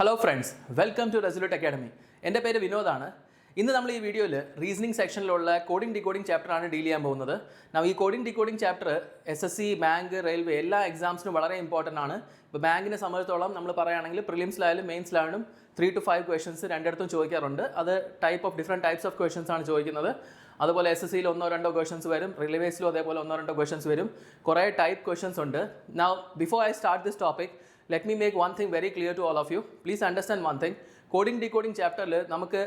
Hello friends, welcome to resolute academy. എൻ്റെ പേര് വിനോദാണ്. ഇന്ന് നമ്മൾ ഈ വീഡിയോയിൽ റീസണിങ് സെക്ഷനിലുള്ള കോഡിംഗ് ഡീകോഡിംഗ് ചാപ്റ്ററാണ് ഡീൽ ചെയ്യാൻ പോകുന്നത്. ഈ coding decoding chapter SSC, bank, railway എല്ലാ എക്സാംസിനും വളരെ ഇമ്പോർട്ടൻ്റ് ആണ്. ഇപ്പോൾ ബാങ്കിനെ സംബന്ധിച്ചിടത്തോളം നമ്മൾ പറയുകയാണെങ്കിൽ പ്രിലിംസിലായാലും മെയിൻസിലായാലും 3 to 5 ക്വസ്റ്റൻസ് രണ്ടിടത്തും ചോദിക്കാറുണ്ട്. അത് ഡിഫറെൻറ്റ് ടൈപ്സ് ഓഫ് ക്വസ്റ്റൻസ് ആണ് ചോദിക്കുന്നത്. അതുപോലെ SSCയിൽ 1-2 ക്വസ്റ്റൻസ് വരും, റിലേവേസിലും അതേപോലെ 1-2 ക്വസ്റ്റൻസ് വരും. കുറേ ടൈപ്പ് ക്വസ്റ്റൻസ് ഉണ്ട്. Now, before I start this topic, let me make one thing very clear to all of you. Please understand one thing. Coding decoding ചാപ്റ്ററിൽ നമുക്ക്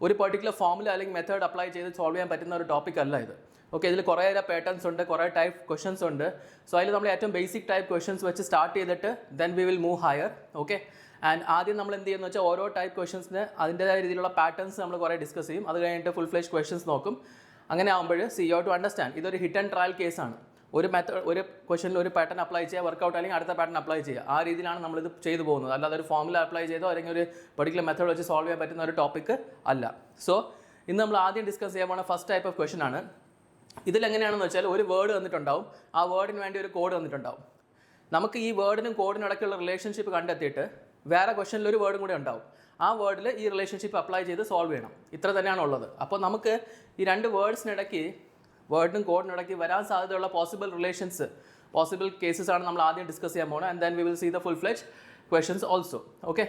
ഒരു പെർട്ടിക്കുലർ ഫോമുല അല്ലെങ്കിൽ മെത്തേഡ് അപ്ലൈ ചെയ്ത് സോൾവ് ചെയ്യാൻ പറ്റുന്ന ഒരു ടോപ്പിക് അല്ല ഇത്. ഓക്കെ, ഇതിൽ കുറേ പാറ്റേൺസ് ഉണ്ട്, കുറേ ടൈപ്പ് ക്വസ്റ്റൻസ് ഉണ്ട്. സോ അതിൽ നമ്മൾ ഏറ്റവും ബേസിക് ടൈപ്പ് ക്വസ്റ്റൻസ് വെച്ച് സ്റ്റാർട്ട് ചെയ്തിട്ട് then we will move higher. Okay, and ആദ്യം നമ്മൾ എന്ത് ചെയ്യുന്നത് വെച്ചാൽ ഓരോ ടൈപ്പ് ക്വസ്റ്റൻസിന് അതിൻ്റെതായ രീതിയിലുള്ള പാറ്റേൺസ് നമ്മൾ കുറേ ഡിസ്കസ് ചെയ്യും. അത് കഴിഞ്ഞിട്ട് ഫുൾ ഫ്ലെഷ് ക്വസ്റ്റൻസ് നോക്കും. അങ്ങനെ ആകുമ്പോൾ യു ഹാവ് ടു അണ്ടർസ്റ്റാൻഡ്, ഇതൊരു ഹിറ്റ് ആൻഡ് ട്രയൽ കേസാണ്. ഒരു ക്വസ്റ്റനിൽ ഒരു പാറ്റേൺ അപ്ലൈ ചെയ്യുക, വർക്കൗട്ട് അല്ലെങ്കിൽ അടുത്ത പാറ്റേൺ അപ്ലൈ ചെയ്യുക. ആ രീതിയിലാണ് നമ്മളിത് ചെയ്തു പോകുന്നത്. അല്ലാതെ ഒരു ഫോമുല അപ്ലൈ ചെയ്തോ അല്ലെങ്കിൽ ഒരു പെർട്ടിക്കുലർ മെത്തേഡ് വെച്ച് സോൾവ് ചെയ്യാൻ പറ്റുന്ന ഒരു ടോപ്പിക്ക് അല്ല. സോ ഇന്ന് നമ്മൾ ആദ്യം ഡിസ്കസ് ചെയ്യാൻ പോകുന്ന ഫസ്റ്റ് ടൈപ്പ് ഓഫ് ക്വസ്റ്റൻ ആണ്. ഇതിലെങ്ങനെയാണെന്ന് വെച്ചാൽ ഒരു വേർഡ് വന്നിട്ടുണ്ടാവും, ആ വേർഡിന് വേണ്ടി ഒരു കോഡ് വന്നിട്ടുണ്ടാവും. നമുക്ക് ഈ വേർഡിനും കോഡിനും ഇടയ്ക്കുള്ള റിലേഷൻഷിപ്പ് കണ്ടെത്തിയിട്ട് വേറെ ക്വസ്റ്റനിൽ ഒരു വേർഡും കൂടെ ഉണ്ടാവും. ആ വേർഡിൽ ഈ റിലേഷൻഷിപ്പ് അപ്ലൈ ചെയ്ത് സോൾവ് ചെയ്യണം. ഇത്ര തന്നെയാണ് ഉള്ളത്. അപ്പോൾ നമുക്ക് ഈ രണ്ട് വേർഡിനും കോഡിനും ഇടയ്ക്ക് വരാൻ സാധ്യതയുള്ള പോസിബിൾ കേസസ് ആണ് നമ്മൾ ആദ്യം ഡിസ്കസ് ചെയ്യാൻ പോകുന്നത്. And then we will see the full fledge questions also. Okay,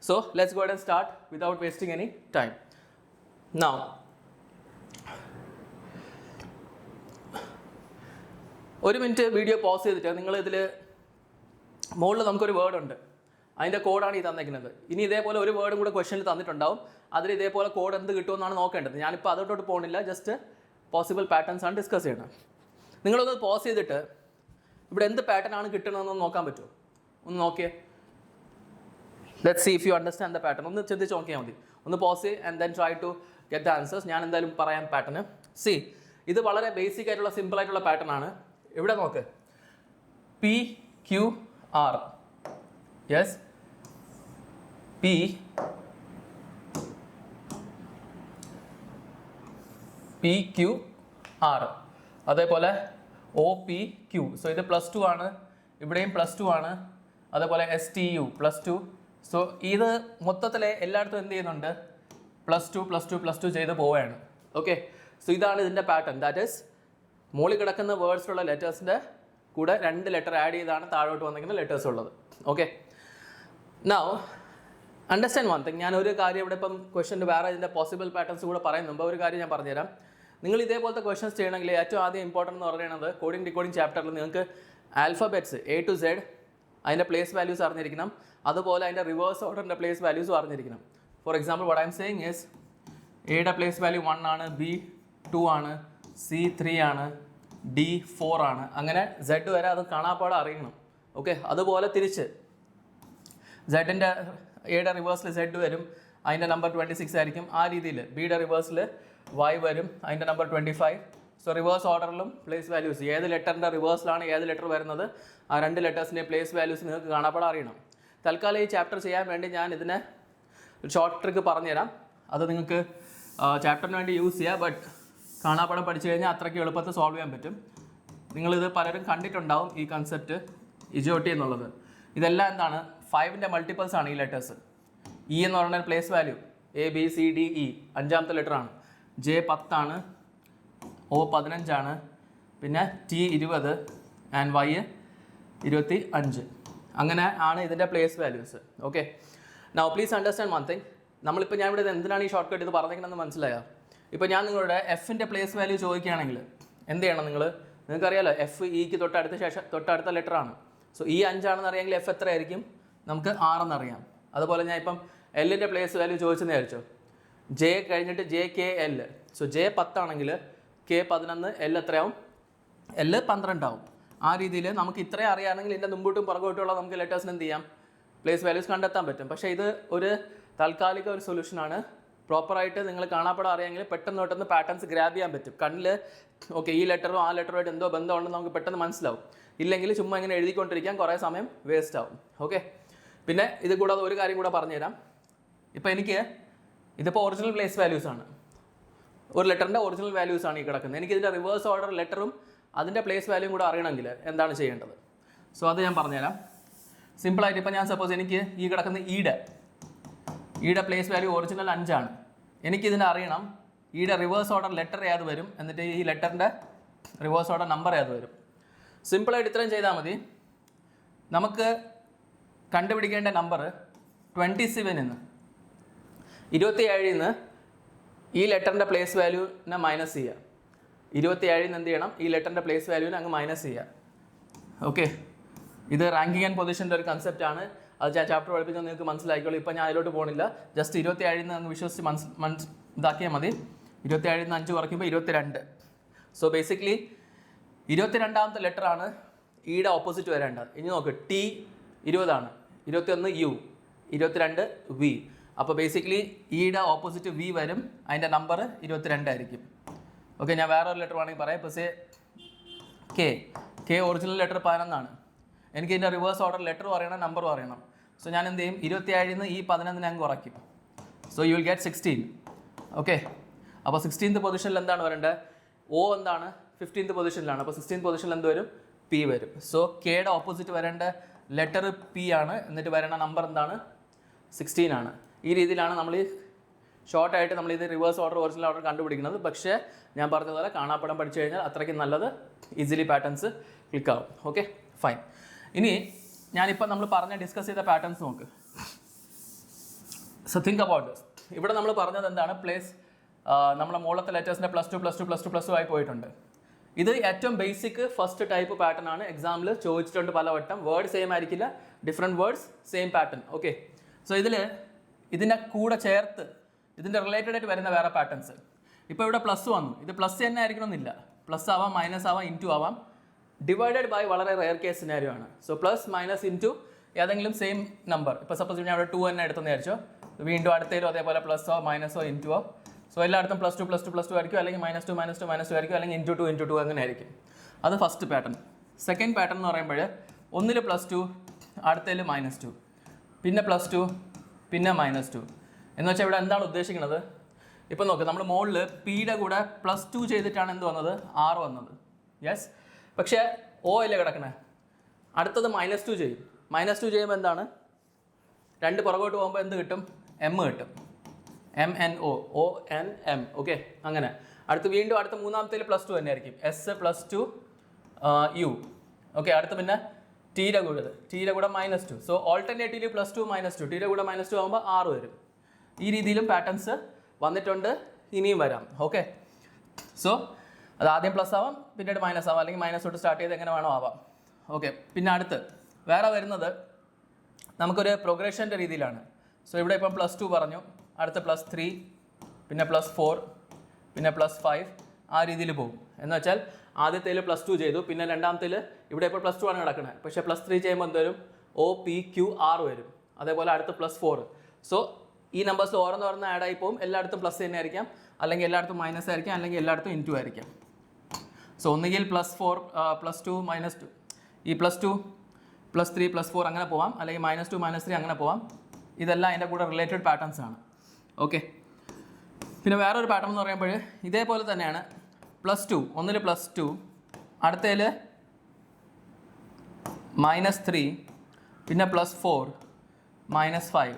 so let's go and start without wasting any time. Now ഒരു മിനിറ്റ് വീഡിയോ പോസ് ചെയ്തിട്ട് നിങ്ങൾ ഇതിൽ മുകളിൽ നമുക്കൊരു വേർഡ് ഉണ്ട്, അതിൻ്റെ കോഡാണ് ഈ തന്നിരിക്കുന്നത്. ഇനി ഇതേപോലെ ഒരു വേർഡും കൂടെ ക്വസ്റ്റനിൽ തന്നിട്ടുണ്ടാവും. അതിൽ ഇതേപോലെ കോഡ് എന്ത് കിട്ടുമെന്നാണ് നോക്കേണ്ടത്. ഞാനിപ്പോൾ അതോട്ടോട്ട് പോകുന്നില്ല, ജസ്റ്റ് പോസിബിൾ പാറ്റേൺസ് ആണ് ഡിസ്കസ് ചെയ്യണം. നിങ്ങളൊന്ന് പോസ് ചെയ്തിട്ട് ഇവിടെ എന്ത് പാറ്റേൺ ആണ് കിട്ടണമെന്ന് നോക്കാൻ പറ്റുമോ? ഒന്ന് നോക്കിയേ. Let's see if you understand the pattern. ഒന്ന് ചിന്തിച്ച് നോക്കിയാൽ മതി. ഒന്ന് pause and then try to get the answers. ഞാൻ എന്തായാലും പറയാം പാറ്റേൺ. സി, ഇത് വളരെ ബേസിക് ആയിട്ടുള്ള സിമ്പിൾ ആയിട്ടുള്ള പാറ്റേൺ ആണ്. ഇവിടെ നോക്ക്, PQR. Yes, PQR. അതേപോലെ OPQ. സോ ഇത് +2 ആണ്, ഇവിടെയും +2 ആണ്. അതേപോലെ STU +2. സോ ഇത് മൊത്തത്തിൽ എല്ലായിടത്തും എന്ത് ചെയ്യുന്നുണ്ട്? +2 ചെയ്ത് പോവുകയാണ്. ഓക്കെ, സോ ഇതാണ് ഇതിൻ്റെ പാറ്റേൺ. ദാറ്റ് ഈസ് മുകളിൽ കിടക്കുന്ന വേർഡ്സിലുള്ള ലെറ്റേഴ്സിൻ്റെ കൂടെ 2 ലെറ്റർ ആഡ് ചെയ്താണ് താഴോട്ട് വന്നിരിക്കുന്ന ലെറ്റേഴ്സ് ഉള്ളത്. Okay, now understand one thing. ഞാൻ ഒരു കാര്യം ഇവിടെ ഇപ്പം ക്വസ്റ്റൻ്റെ വേറെ ഇതിൻ്റെ പോസിബിൾ പാറ്റേൺസ് കൂടെ പറയുന്നുമ്പോൾ ഒരു കാര്യം ഞാൻ പറഞ്ഞുതരാം. നിങ്ങൾ ഇതേപോലത്തെ ക്വസ്റ്റൻസ് ചെയ്യണമെങ്കിൽ ഏറ്റവും ആദ്യം ഇമ്പോർട്ടൻ്റ് എന്ന് പറയുന്നത് കോഡിംഗ് ഡീകോഡിംഗ് ചാപ്റ്ററിൽ നിങ്ങൾക്ക് ആൽഫബറ്റ്സ് A to Z അതിൻ്റെ പ്ലേസ് വാല്യൂസ് അറിഞ്ഞിരിക്കണം. അതുപോലെ അതിൻ്റെ റിവേഴ്സ് ഓർഡറിൻ്റെ പ്ലേസ് വാല്യൂസും അറിഞ്ഞിരിക്കണം. For example what I M saying is എയുടെ പ്ലേസ് വാല്യൂ 1 ആണ്, B 2 ആണ്, C 3 ആണ്, D 4 ആണ്. അങ്ങനെ Z വരെ അത് കാണാപ്പാടെ അറിയണം. ഓക്കെ, അതുപോലെ തിരിച്ച് എയുടെ റിവേഴ്സിൽ Z വരും, അതിൻ്റെ നമ്പർ 26 ആയിരിക്കും. ആ രീതിയിൽ ബിയുടെ റിവേഴ്സിൽ Y വരും, അതിൻ്റെ നമ്പർ 25. സോ റിവേഴ്സ് ഓർഡറിലും പ്ലേസ് വാല്യൂസ് ഏത് ലെറ്ററിൻ്റെ റിവേഴ്സിലാണ് ഏത് ലെറ്റർ വരുന്നത്, ആ 2 ലെറ്റേഴ്സിൻ്റെ പ്ലേസ് വാല്യൂസ് നിങ്ങൾക്ക് കാണാപ്പാടെ അറിയണം. തൽക്കാലം ഈ ചാപ്റ്റർ ചെയ്യാൻ വേണ്ടി ഞാൻ ഇതിനെ ഒരു ഷോർട്ട് ട്രിക്ക് പറഞ്ഞുതരാം. അത് നിങ്ങൾക്ക് ചാപ്റ്ററിന് വേണ്ടി യൂസ് ചെയ്യാം. ബട്ട് കാണാപ്പാടം പഠിച്ചു കഴിഞ്ഞാൽ അത്രയ്ക്ക് എളുപ്പത്തിൽ സോൾവ് ചെയ്യാൻ പറ്റും. നിങ്ങളിത് പലരും കണ്ടിട്ടുണ്ടാവും ഈ കൺസെപ്റ്റ്, ഇജോട്ടി എന്നുള്ളത്. ഇതെല്ലാം എന്താണ്? 5ൻ്റെ മൾട്ടിപ്പിൾസ് ആണ് ഈ ലെറ്റേഴ്സ്. E എന്ന് പറയുന്ന പ്ലേസ് വാല്യൂ ABCDE 5ാമത്തെ ലെറ്റർ ആണ്. J 10 ആണ്, O 15 ആണ്, പിന്നെ T 20 ആൻഡ് Y 25. അങ്ങനെ ആണ് ഇതിൻ്റെ place values. Okay, now please understand one thing. ഞാനിവിടെ എന്തിനാണ് ഈ ഷോർട്ട് കട്ട് ഇത് പറഞ്ഞിരിക്കണമെന്ന് മനസ്സിലായോ? ഇപ്പോൾ ഞാൻ നിങ്ങളുടെ Fൻ്റെ പ്ലേസ് വാല്യൂ ചോദിക്കുകയാണെങ്കിൽ എന്ത് ചെയ്യണം? നിങ്ങൾക്കറിയാലോ F Eക്ക് തൊട്ടടുത്ത ലെറ്റർ ആണ്. സോ E 5 ആണെന്ന് അറിയാമെങ്കിൽ F എത്ര ആയിരിക്കും? നമുക്ക് 6 എന്നറിയാം. അതുപോലെ ഞാൻ ഇപ്പം Lൻ്റെ പ്ലേസ് വാല്യൂ ചോദിച്ചെന്ന് വിചാരിച്ചോ. J കഴിഞ്ഞിട്ട് JKL. സോ J 10 ആണെങ്കിൽ K 11, L എത്രയാവും? L 12 ആവും. ആ രീതിയിൽ നമുക്ക് ഇത്രയും അറിയാമെങ്കിൽ ഇതിൻ്റെ മുമ്പോട്ടും പുറകോട്ടുള്ള നമുക്ക് ലെറ്റേഴ്സിന് എന്ത് ചെയ്യാം? പ്ലേസ് വാല്യൂസ് കണ്ടെത്താൻ പറ്റും. പക്ഷേ ഇത് ഒരു താൽക്കാലിക ഒരു സൊല്യൂഷനാണ്. പ്രോപ്പറായിട്ട് നിങ്ങൾ കാണാപ്പെടാൻ അറിയാമെങ്കിൽ പെട്ടെന്ന് പാറ്റേൺസ് ഗ്രാബ് ചെയ്യാൻ പറ്റും. കണ്ണിൽ ഓക്കെ ഈ ലെറ്ററും ആ ലെറ്ററുമായിട്ട് എന്തോ ബന്ധമുണ്ടെന്ന് നമുക്ക് പെട്ടെന്ന് മനസ്സിലാവും. ഇല്ലെങ്കിൽ ചുമ്മാ ഇങ്ങനെ എഴുതിക്കൊണ്ടിരിക്കാൻ കുറേ സമയം വേസ്റ്റ് ആവും. ഓക്കെ, പിന്നെ ഇത് കൂടാതെ ഒരു കാര്യം കൂടെ പറഞ്ഞുതരാം. ഇപ്പോൾ ഇതിപ്പോൾ ഒറിജിനൽ പ്ലേസ് വാല്യൂസ് ആണ്, ഒരു ലെറ്ററിൻ്റെ ഒറിജിനൽ വാല്യൂസ് ആണ് ഈ കിടക്കുന്നത്. എനിക്കിതിൻ്റെ റിവേഴ്സ് ഓർഡർ ലെറ്ററും അതിൻ്റെ പ്ലേസ് വാല്യൂയും കൂടെ അറിയണമെങ്കിൽ എന്താണ് ചെയ്യേണ്ടത്? സോ അത് ഞാൻ പറഞ്ഞുതരാം. സിമ്പിളായിട്ട് ഇപ്പോൾ ഞാൻ സപ്പോസ് എനിക്ക് ഈ കിടക്കുന്ന ഈയുടെ ഈയുടെ പ്ലേസ് വാല്യൂ ഒറിജിനൽ 5 ആണ്. എനിക്കിതിനെ അറിയണം ഈയുടെ റിവേഴ്സ് ഓർഡർ ലെറ്റർ ഏത് വരും, എന്നിട്ട് ഈ ലെറ്ററിൻ്റെ റിവേഴ്സ് ഓർഡർ നമ്പർ ഏത് വരും. സിമ്പിളായിട്ട് ഇത്രയും ചെയ്താൽ മതി. നമുക്ക് കണ്ടുപിടിക്കേണ്ട നമ്പർ 27 നിന്ന് 27 നിന്ന് ഈ ലെറ്ററിൻ്റെ പ്ലേസ് വാല്യൂനെ മൈനസ് ചെയ്യുക. 27 നിന്ന് എന്ത് ചെയ്യണം, ഈ ലെറ്ററിൻ്റെ പ്ലേസ് വാല്യൂവിനെ അങ്ങ് മൈനസ് ചെയ്യുക. ഓക്കെ, ഇത് റാങ്കിങ് ആൻഡ് പൊസിഷൻ്റെ ഒരു കൺസെപ്റ്റാണ്. അത് ഞാൻ ചാപ്റ്റർ പഠിപ്പിച്ചാൽ നിങ്ങൾക്ക് മനസ്സിലാക്കിക്കോളൂ. ഇപ്പം ഞാൻ അതിലോട്ട് പോകുന്നില്ല. ജസ്റ്റ് 27 നിന്ന് അങ്ങ് വിശ്വസിച്ച് ഇതാക്കിയാൽ മതി. 27 നിന്ന് 5 കുറയ്ക്കുമ്പോൾ 22. സോ ബേസിക്കലി 22ാമത്തെ ലെറ്ററാണ് ഈയുടെ ഓപ്പോസിറ്റ് വരേണ്ടത്. ഇനി നോക്ക്, ടി 20 21 യു 22 വി. അപ്പോൾ ബേസിക്കലി ഈയുടെ ഓപ്പോസിറ്റ് വി വരും, അതിൻ്റെ നമ്പർ 22 ആയിരിക്കും. ഓക്കെ, ഞാൻ വേറെ ഒരു ലെറ്റർ വേണമെങ്കിൽ പറയാം. ഇപ്പോൾ സേ കെ ഒറിജിനൽ ലെറ്റർ 11 എനിക്ക് ഇതിൻ്റെ റിവേഴ്സ് ഓർഡർ ലെറ്റർ പറയണം, നമ്പർ പറയണം. സോ ഞാൻ എന്ത് ചെയ്യും, 27 നിന്ന് ഈ 11 അങ്ങ് കുറയ്ക്കും. So you will get 16. Okay, അപ്പോൾ 16th പൊസിഷനിൽ എന്താണ് വരേണ്ടത്, ഒ എന്താണ് 15th പൊസിഷനിലാണ്. അപ്പോൾ 16th പൊസിഷനിൽ എന്ത് വരും, പി വരും. സോ കെയുടെ ഓപ്പോസിറ്റ് വരേണ്ട ലെറ്റർ പി ആണ്, എന്നിട്ട് വരേണ്ട നമ്പർ എന്താണ്, 16 ആണ്. ഈ രീതിയിലാണ് നമ്മൾ ഷോർട്ടായിട്ട് നമ്മൾ ഇത് റിവേഴ്സ് ഓർഡർ ഒറിജിനൽ ഓർഡർ കണ്ടുപിടിക്കുന്നത്. പക്ഷേ ഞാൻ പറഞ്ഞതുപോലെ കാണാപ്പടം പഠിച്ചു കഴിഞ്ഞാൽ അത്രയ്ക്കും നല്ലത്, ഈസിലി പാറ്റേൺസ് ക്ലിക്കാവും. Okay fine. ഇനി ഞാനിപ്പോൾ നമ്മൾ ഡിസ്കസ് ചെയ്ത പാറ്റേൺസ് നോക്ക്. So think about this. ഇവിടെ നമ്മൾ പറഞ്ഞത് എന്താണ്, പ്ലേസ് നമ്മളെ മുകളിലത്തെ ലെറ്റേഴ്സിൻ്റെ +2 ആയി പോയിട്ടുണ്ട്. ഇത് ഏറ്റവും ബേസിക് ഫസ്റ്റ് ടൈപ്പ് പാറ്റേൺ ആണ്. എക്സാമിൽ ചോദിച്ചിട്ടുണ്ട് പലവട്ടം. വേർഡ് സെയിം ആയിരിക്കില്ല, different words same pattern. Okay, so ഇതിൻ്റെ കൂടെ ചേർത്ത് ഇതിൻ്റെ റിലേറ്റഡ് ആയിട്ട് വരുന്ന വേറെ പാറ്റേൺസ്. ഇപ്പോൾ ഇവിടെ പ്ലസ് വന്നു, ഇത് പ്ലസ് തന്നെ ആയിരിക്കണമെന്നില്ല. പ്ലസ് ആവാം, മൈനസ് ആവാം, ഇൻറ്റു ആവാം. ഡിവൈഡഡ് ബൈ വളരെ റെയർ കേസ് സിനാരിയോ ആണ്. സോ പ്ലസ് മൈനസ് ഇൻറ്റു ഏതെങ്കിലും സെയിം നമ്പർ. ഇപ്പോൾ സപ്പോസ് ഞാൻ ഇവിടെ 2 തന്നെ എടുത്തെന്ന് വിചാരിച്ചോ, വീണ്ടും അടുത്തേലും അതേപോലെ പ്ലസ്സോ മൈനസോ ഇൻറ്റുവോ. സോ എല്ലായിടത്തും +2 ആയിരിക്കും, അല്ലെങ്കിൽ -2 ആയിരിക്കും, അല്ലെങ്കിൽ ×2 അങ്ങനെ ആയിരിക്കും. അത് ഫസ്റ്റ് പാറ്റേൺ. സെക്കൻഡ് പാറ്റേൺ എന്ന് പറയുമ്പോൾ ഒന്നിൽ +2, അടുത്തതിൽ -2, പിന്നെ +2, പിന്നെ -2. എന്ന് വെച്ചാൽ ഇവിടെ എന്താണ് ഉദ്ദേശിക്കുന്നത്, ഇപ്പം നോക്ക്, നമ്മൾ മുകളിൽ പിയുടെ കൂടെ +2 ചെയ്തിട്ടാണ് എന്ത് വന്നത്, 6 വന്നത്. യെസ്, പക്ഷേ ഓ അല്ലേ കിടക്കണേ. അടുത്തത് -2 ചെയ്യും. -2 ചെയ്യുമ്പോൾ എന്താണ്, 2 പുറകോട്ട് പോകുമ്പോൾ എന്ത് കിട്ടും, എം കിട്ടും. MNO ONM. ഓക്കെ, അങ്ങനെ വീണ്ടും അടുത്ത മൂന്നാമത്തേൽ +2 തന്നെ ആയിരിക്കും. S+2 U. ഓക്കെ, അടുത്ത് പിന്നെ ടീയുടെ കൂടെ -2. സോ ഓൾട്ടർനേറ്റീവ്ലി +2 -2, ടീയുടെ കൂടെ -2 ആകുമ്പോൾ 6 വരും. ഈ രീതിയിലും പാറ്റേൺസ് വന്നിട്ടുണ്ട്, ഇനിയും വരാം. ഓക്കെ, സോ അത് ആദ്യം പ്ലസ് ആവാം, പിന്നീട് മൈനസ് ആവാം, അല്ലെങ്കിൽ മൈനസ് തൊട്ട് സ്റ്റാർട്ട് ചെയ്ത് എങ്ങനെ വേണോ ആവാം. ഓക്കെ, പിന്നെ അടുത്ത് വേറെ വരുന്നത് നമുക്കൊരു പ്രോഗ്രഷൻ്റെ രീതിയിലാണ്. സോ ഇവിടെ ഇപ്പം +2 പറഞ്ഞു, അടുത്ത +3, പിന്നെ +4, പിന്നെ +5, ആ രീതിയിൽ പോകും. എന്ന് വെച്ചാൽ ആദ്യത്തേൽ +2 ചെയ്തു, പിന്നെ രണ്ടാമത്തേൽ ഇവിടെ ഇപ്പോൾ +2 ആണ് കിടക്കുന്നത്. പക്ഷേ +3 ചെയ്യുമ്പോൾ എന്ത് വരും, OPQR വരും. അതേപോലെ അടുത്ത് +4. സോ ഈ നമ്പേഴ്സ് ഓരോന്ന് ആഡ് ആയി പോകും. എല്ലായിടത്തും പ്ലസ് തന്നെ ആയിരിക്കാം, അല്ലെങ്കിൽ എല്ലായിടത്തും മൈനസ് ആയിരിക്കാം, അല്ലെങ്കിൽ എല്ലായിടത്തും ഇൻറ്റു ആയിരിക്കാം. സോ ഒന്നുകിൽ +4 +2 -2, ഈ +2 +3 +4 അങ്ങനെ പോവാം, അല്ലെങ്കിൽ -2 -3 അങ്ങനെ പോവാം. ഇതെല്ലാം അതിൻ്റെ കൂടെ റിലേറ്റഡ് പാറ്റേൺസ് ആണ്. ഓക്കെ, പിന്നെ വേറൊരു പാറ്റേൺ എന്ന് പറയുമ്പോൾ ഇതേപോലെ തന്നെയാണ്. +2, ഒന്നിൽ +2, അടുത്തതിൽ -3, പിന്നെ +4 -5.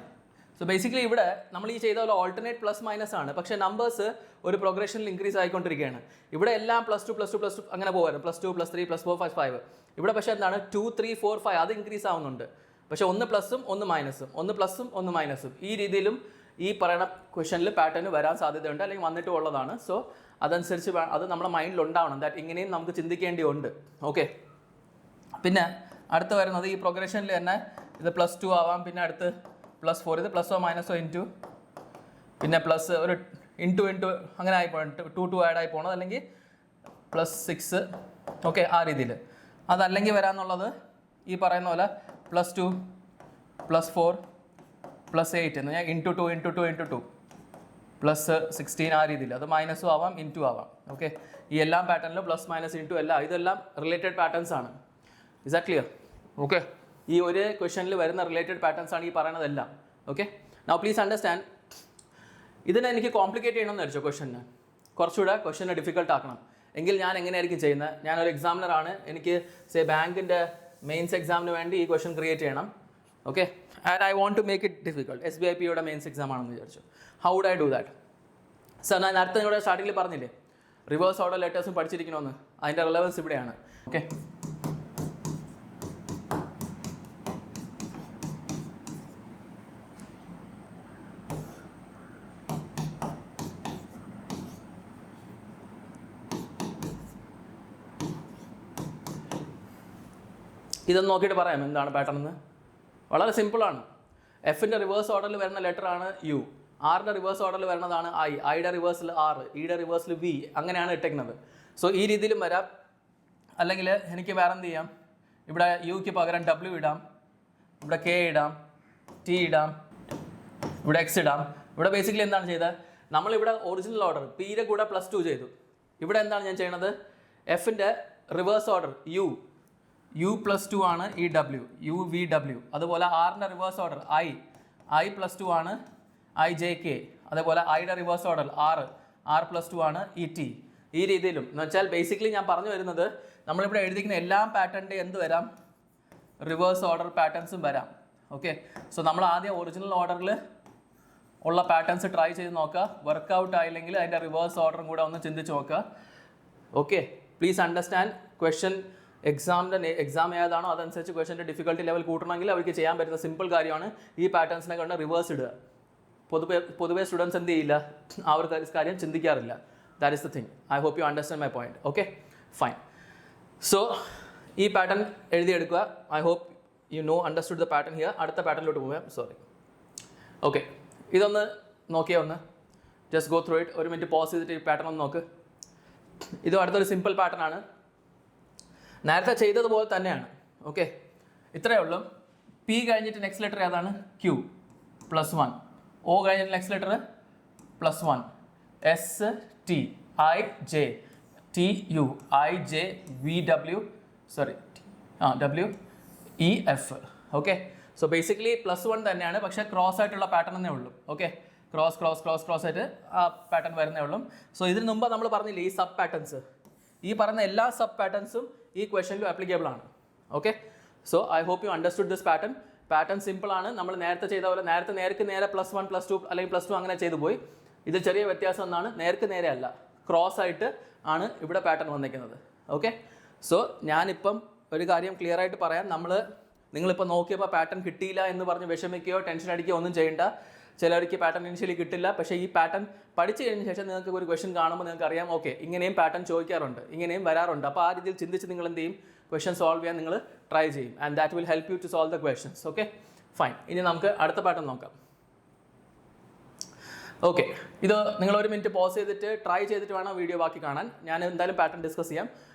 സോ ബേസിക്കലി ഇവിടെ നമ്മൾ ഈ ചെയ്ത പോലെ ഓൾട്ടർനേറ്റ് പ്ലസ് മൈനസ് ആണ്, പക്ഷേ നമ്പേഴ്സ് ഒരു പ്രോഗ്രഷനിൽ ഇൻക്രീസ് ആയിക്കൊണ്ടിരിക്കുകയാണ്. ഇവിടെ എല്ലാം +2 അങ്ങനെ പോകുമായിരുന്നു, +2 +3 +4 5. ഇവിടെ പക്ഷേ എന്താണ് 2 3 4 5 അത് ഇൻക്രീസ് ആവുന്നുണ്ട്. പക്ഷേ ഒന്ന് പ്ലസും ഒന്ന് മൈനസും, ഒന്ന് പ്ലസും ഒന്ന് മൈനസും, ഈ രീതിയിലും ഈ പറയുന്ന ക്വസ്റ്റനിൽ പാറ്റേൺ വരാൻ സാധ്യതയുണ്ട്, അല്ലെങ്കിൽ വന്നിട്ടും ഉള്ളതാണ്. സോ അതനുസരിച്ച് അത് നമ്മുടെ മൈൻഡിൽ ഉണ്ടാവണം, ദാറ്റ് ഇങ്ങനെയും നമുക്ക് ചിന്തിക്കേണ്ടിയുണ്ട്. ഓക്കെ, പിന്നെ അടുത്ത് വരുന്നത് ഈ പ്രോഗ്രഷനിൽ തന്നെ ഇത് +2 ആവാം, പിന്നെ അടുത്ത് +4, ഇത് പ്ലസോ മൈനസോ ഇൻറ്റു, പിന്നെ പ്ലസ് ഒരു ഇൻറ്റു അങ്ങനെ ആയി പോകണം, 2 ആഡ് ആയി പോകണം, അല്ലെങ്കിൽ +6. ഓക്കെ, ആ രീതിയിൽ. അതല്ലെങ്കിൽ വരാമെന്നുള്ളത് ഈ പറയുന്ന പോലെ +2 +4 +8 എന്ന് ഞാൻ ×2 ×2 +16 ആ രീതിയിൽ. അത് മൈനസും ആവാം, ഇൻറ്റു ആവാം. ഓക്കെ, ഈ എല്ലാം പാറ്റേണിലും പ്ലസ് മൈനസ് ഇൻറ്റു ഇതെല്ലാം റിലേറ്റഡ് പാറ്റേൺസ് ആണ്. Is that clear? ഓക്കെ, ഈ ഒരു ക്വസ്റ്റനിൽ വരുന്ന റിലേറ്റഡ് പാറ്റേൺസ് ആണ് ഈ പറയുന്നതെല്ലാം. Okay, now please understand. ഇതിനെ എനിക്ക് കോംപ്ലിക്കേറ്റ് ചെയ്യണമെന്ന് വിചാരിച്ചോ, ക്വസ്റ്റനെ കുറച്ചുകൂടെ ക്വസ്റ്റനെ ഡിഫിക്കൽട്ട് ആക്കണം എങ്കിൽ ഞാൻ എങ്ങനെയായിരിക്കും ചെയ്യുന്നത്? ഞാനൊരു എക്സാമിനറാണ്, എനിക്ക് ബാങ്കിൻ്റെ മെയിൻസ് എക്സാമിന് വേണ്ടി ഈ ക്വസ്റ്റൻ ക്രിയേറ്റ് ചെയ്യണം. Okay, and I want to make it difficult. SBIP-യുടെ മെയിൻസ് എക്സാം ആണെന്ന് വിചാരിച്ചു. How would I do that? Sir, ഞാൻ നേരത്തെ നിങ്ങളുടെ സ്റ്റാർട്ടിങ്ങിൽ പറഞ്ഞില്ലേ റിവേഴ്സ് ഓർഡർ ലെറ്റേഴ്സും പഠിച്ചിരിക്കണമെന്ന്. അതിൻ്റെ റിലവൻസ് ഇവിടെയാണ്. ഓക്കെ, ഇതൊന്ന് നോക്കിയിട്ട് പറയാം എന്താണ് പാറ്റേൺ എന്ന്. വളരെ സിമ്പിളാണ്. എഫിൻ്റെ റിവേഴ്സ് ഓർഡറിൽ വരുന്ന ലെറ്ററാണ് യു, ആറിൻ്റെ റിവേഴ്സ് ഓർഡറിൽ വരുന്നതാണ് ഐ, ഐയുടെ റിവേഴ്സിൽ ആർ, ഇയുടെ റിവേഴ്സിൽ വി, അങ്ങനെയാണ് ഇട്ടേക്കുന്നത്. സോ ഈ രീതിയിലും വരാം. അല്ലെങ്കിൽ എനിക്ക് വേറെ എന്ത് ചെയ്യാം, ഇവിടെ യുക്ക് പകരം W ഇടാം, ഇവിടെ K ഇടാം, T ഇടാം, ഇവിടെ X ഇടാം. ഇവിടെ ബേസിക്കലി എന്താണ് ചെയ്തത്, നമ്മളിവിടെ ഒറിജിനൽ ഓർഡർ Pയുടെ കൂടെ +2 ചെയ്തു. ഇവിടെ എന്താണ് ഞാൻ ചെയ്യണത്, എഫിൻ്റെ റിവേഴ്സ് ഓർഡർ U+2 ആണ് ഈ W, UVW. അതുപോലെ ആറിൻ്റെ റിവേഴ്സ് ഓർഡർ I+2 ആണ് IJK. അതേപോലെ ഐയുടെ റിവേഴ്സ് ഓർഡർ R+2 ആണ് ET. ഈ രീതിയിലും എന്ന് വെച്ചാൽ ബേസിക്കലി ഞാൻ പറഞ്ഞു വരുന്നത് നമ്മളിവിടെ എഴുതിക്കുന്ന എല്ലാ പാറ്റേണിൻ്റെ എന്ത് വരാം, റിവേഴ്സ് ഓർഡർ പാറ്റേൺസും വരാം. ഓക്കെ, സോ നമ്മൾ ആദ്യം ഒറിജിനൽ ഓർഡറിൽ ഉള്ള പാറ്റേൺസ് ട്രൈ ചെയ്ത് നോക്കുക. വർക്കൗട്ട് ആയില്ലെങ്കിൽ അതിൻ്റെ റിവേഴ്സ് ഓർഡറും കൂടെ ഒന്ന് ചിന്തിച്ച് നോക്കുക. Okay, please understand. Question exam ഏതാണോ അതനുസരിച്ച് ക്വസ്റ്റ്യൻ്റെ ഡിഫിക്കൽട്ടി ലെവൽ കൂട്ടണമെങ്കിൽ അവർക്ക് ചെയ്യാൻ പറ്റുന്ന സിമ്പിൾ കാര്യമാണ് ഈ പാറ്റേൺസിനെ കൊണ്ട് റിവേഴ്സ് ഇടുക. പൊതുവെ സ്റ്റുഡൻസ് എന്ത് ചെയ്യില്ല, ആ ഒരു കാര്യം ചിന്തിക്കാറില്ല. That is the thing. I hope you understand my point. Okay, fine. So ഈ പാറ്റേൺ എഴുതിയെടുക്കുക. I hope you understood the pattern here. അടുത്ത പാറ്റേണിലോട്ട് പോകാം. സോറി. ഓക്കെ, ഇതൊന്ന് നോക്കിയാൽ ഒന്ന് ജസ്റ്റ് ഗോ ത്രൂ ഇറ്റ്. ഒരു മിനിറ്റ് പോസ് ചെയ്തിട്ട് ഈ പാറ്റേൺ ഒന്ന് നോക്ക്. ഇതും അടുത്തൊരു സിമ്പിൾ പാറ്റേൺ ആണ്, നേരത്തെ ചെയ്തതുപോലെ തന്നെയാണ്. ഓക്കെ, ഇത്രയേ ഉള്ളൂ. P കഴിഞ്ഞിട്ട് നെക്സ്റ്റ് ലെറ്റർ ഏതാണ്, Q +1. O കഴിഞ്ഞിട്ട് next letter +1. S T I J T U I J V W W E F. Okay, so basically +1 തന്നെയാണ്, പക്ഷേ ക്രോസ് ആയിട്ടുള്ള പാറ്റേൺ എന്നേ ഉള്ളൂ. ഓക്കെ, ക്രോസ് ആയിട്ട് ആ പാറ്റേൺ വരുന്നേ ഉള്ളൂ. സോ ഇതിന് മുമ്പ് നമ്മൾ പറഞ്ഞില്ലേ ഈ സബ് പാറ്റേൺസ്, ഈ പറയുന്ന എല്ലാ സബ് പാറ്റേൺസും ഈ ക്വസ്റ്റനിലും ആപ്ലിക്കബിൾ ആണ്. Okay, so I hope you understood this pattern. Pattern simple ആണ്. നമ്മൾ നേരത്തെ ചെയ്ത പോലെ നേർക്ക് നേരെ +1 +2 അല്ലെങ്കിൽ +2 അങ്ങനെ ചെയ്തു പോയി. ഇത് ചെറിയ വ്യത്യാസം എന്നാണ്, നേർക്ക് നേരെ അല്ല, ക്രോസ് ആയിട്ട് ആണ് ഇവിടെ പാറ്റേൺ വന്നിരിക്കുന്നത്. ഓക്കെ, സോ ഞാനിപ്പം ഒരു കാര്യം ക്ലിയർ ആയിട്ട് പറയാം. നിങ്ങളിപ്പോൾ നോക്കിയപ്പോൾ പാറ്റേൺ കിട്ടിയില്ല എന്ന് പറഞ്ഞ് വിഷമിക്കുകയോ ടെൻഷൻ അടിക്കുകയോ ഒന്നും ചെയ്യേണ്ട. ചിലർക്ക് പാറ്റേൺ ഇനിഷ്യലി കിട്ടില്ല, പക്ഷേ ഈ പാറ്റേൺ പഠിച്ചു കഴിഞ്ഞ ശേഷം നിങ്ങൾക്ക് ഒരു ക്വസ്റ്റൻ കാണുമ്പോൾ നിങ്ങൾക്ക് അറിയാം, ഓക്കെ ഇങ്ങനെയും പാറ്റേൺ ചോദിക്കാറുണ്ട്, ഇങ്ങനെയും വരാറുണ്ട്. അപ്പോൾ ആ രീതിയിൽ ചിന്തിച്ച് നിങ്ങൾ എന്ത് ചെയ്യും, ക്വസ്റ്റൻ സോൾവ് ചെയ്യാൻ നിങ്ങൾ ട്രൈ ചെയ്യും. And that will help you to solve the questions. Okay, fine. ഇനി നമുക്ക് അടുത്ത പാറ്റേൺ നോക്കാം. ഓക്കെ, ഇത് നിങ്ങൾ ഒരു മിനിറ്റ് പോസ് ചെയ്തിട്ട് ട്രൈ ചെയ്തിട്ട് വേണം വീഡിയോ ബാക്കി കാണാൻ. ഞാൻ എന്തായാലും പാറ്റേൺ ഡിസ്കസ് ചെയ്യാം.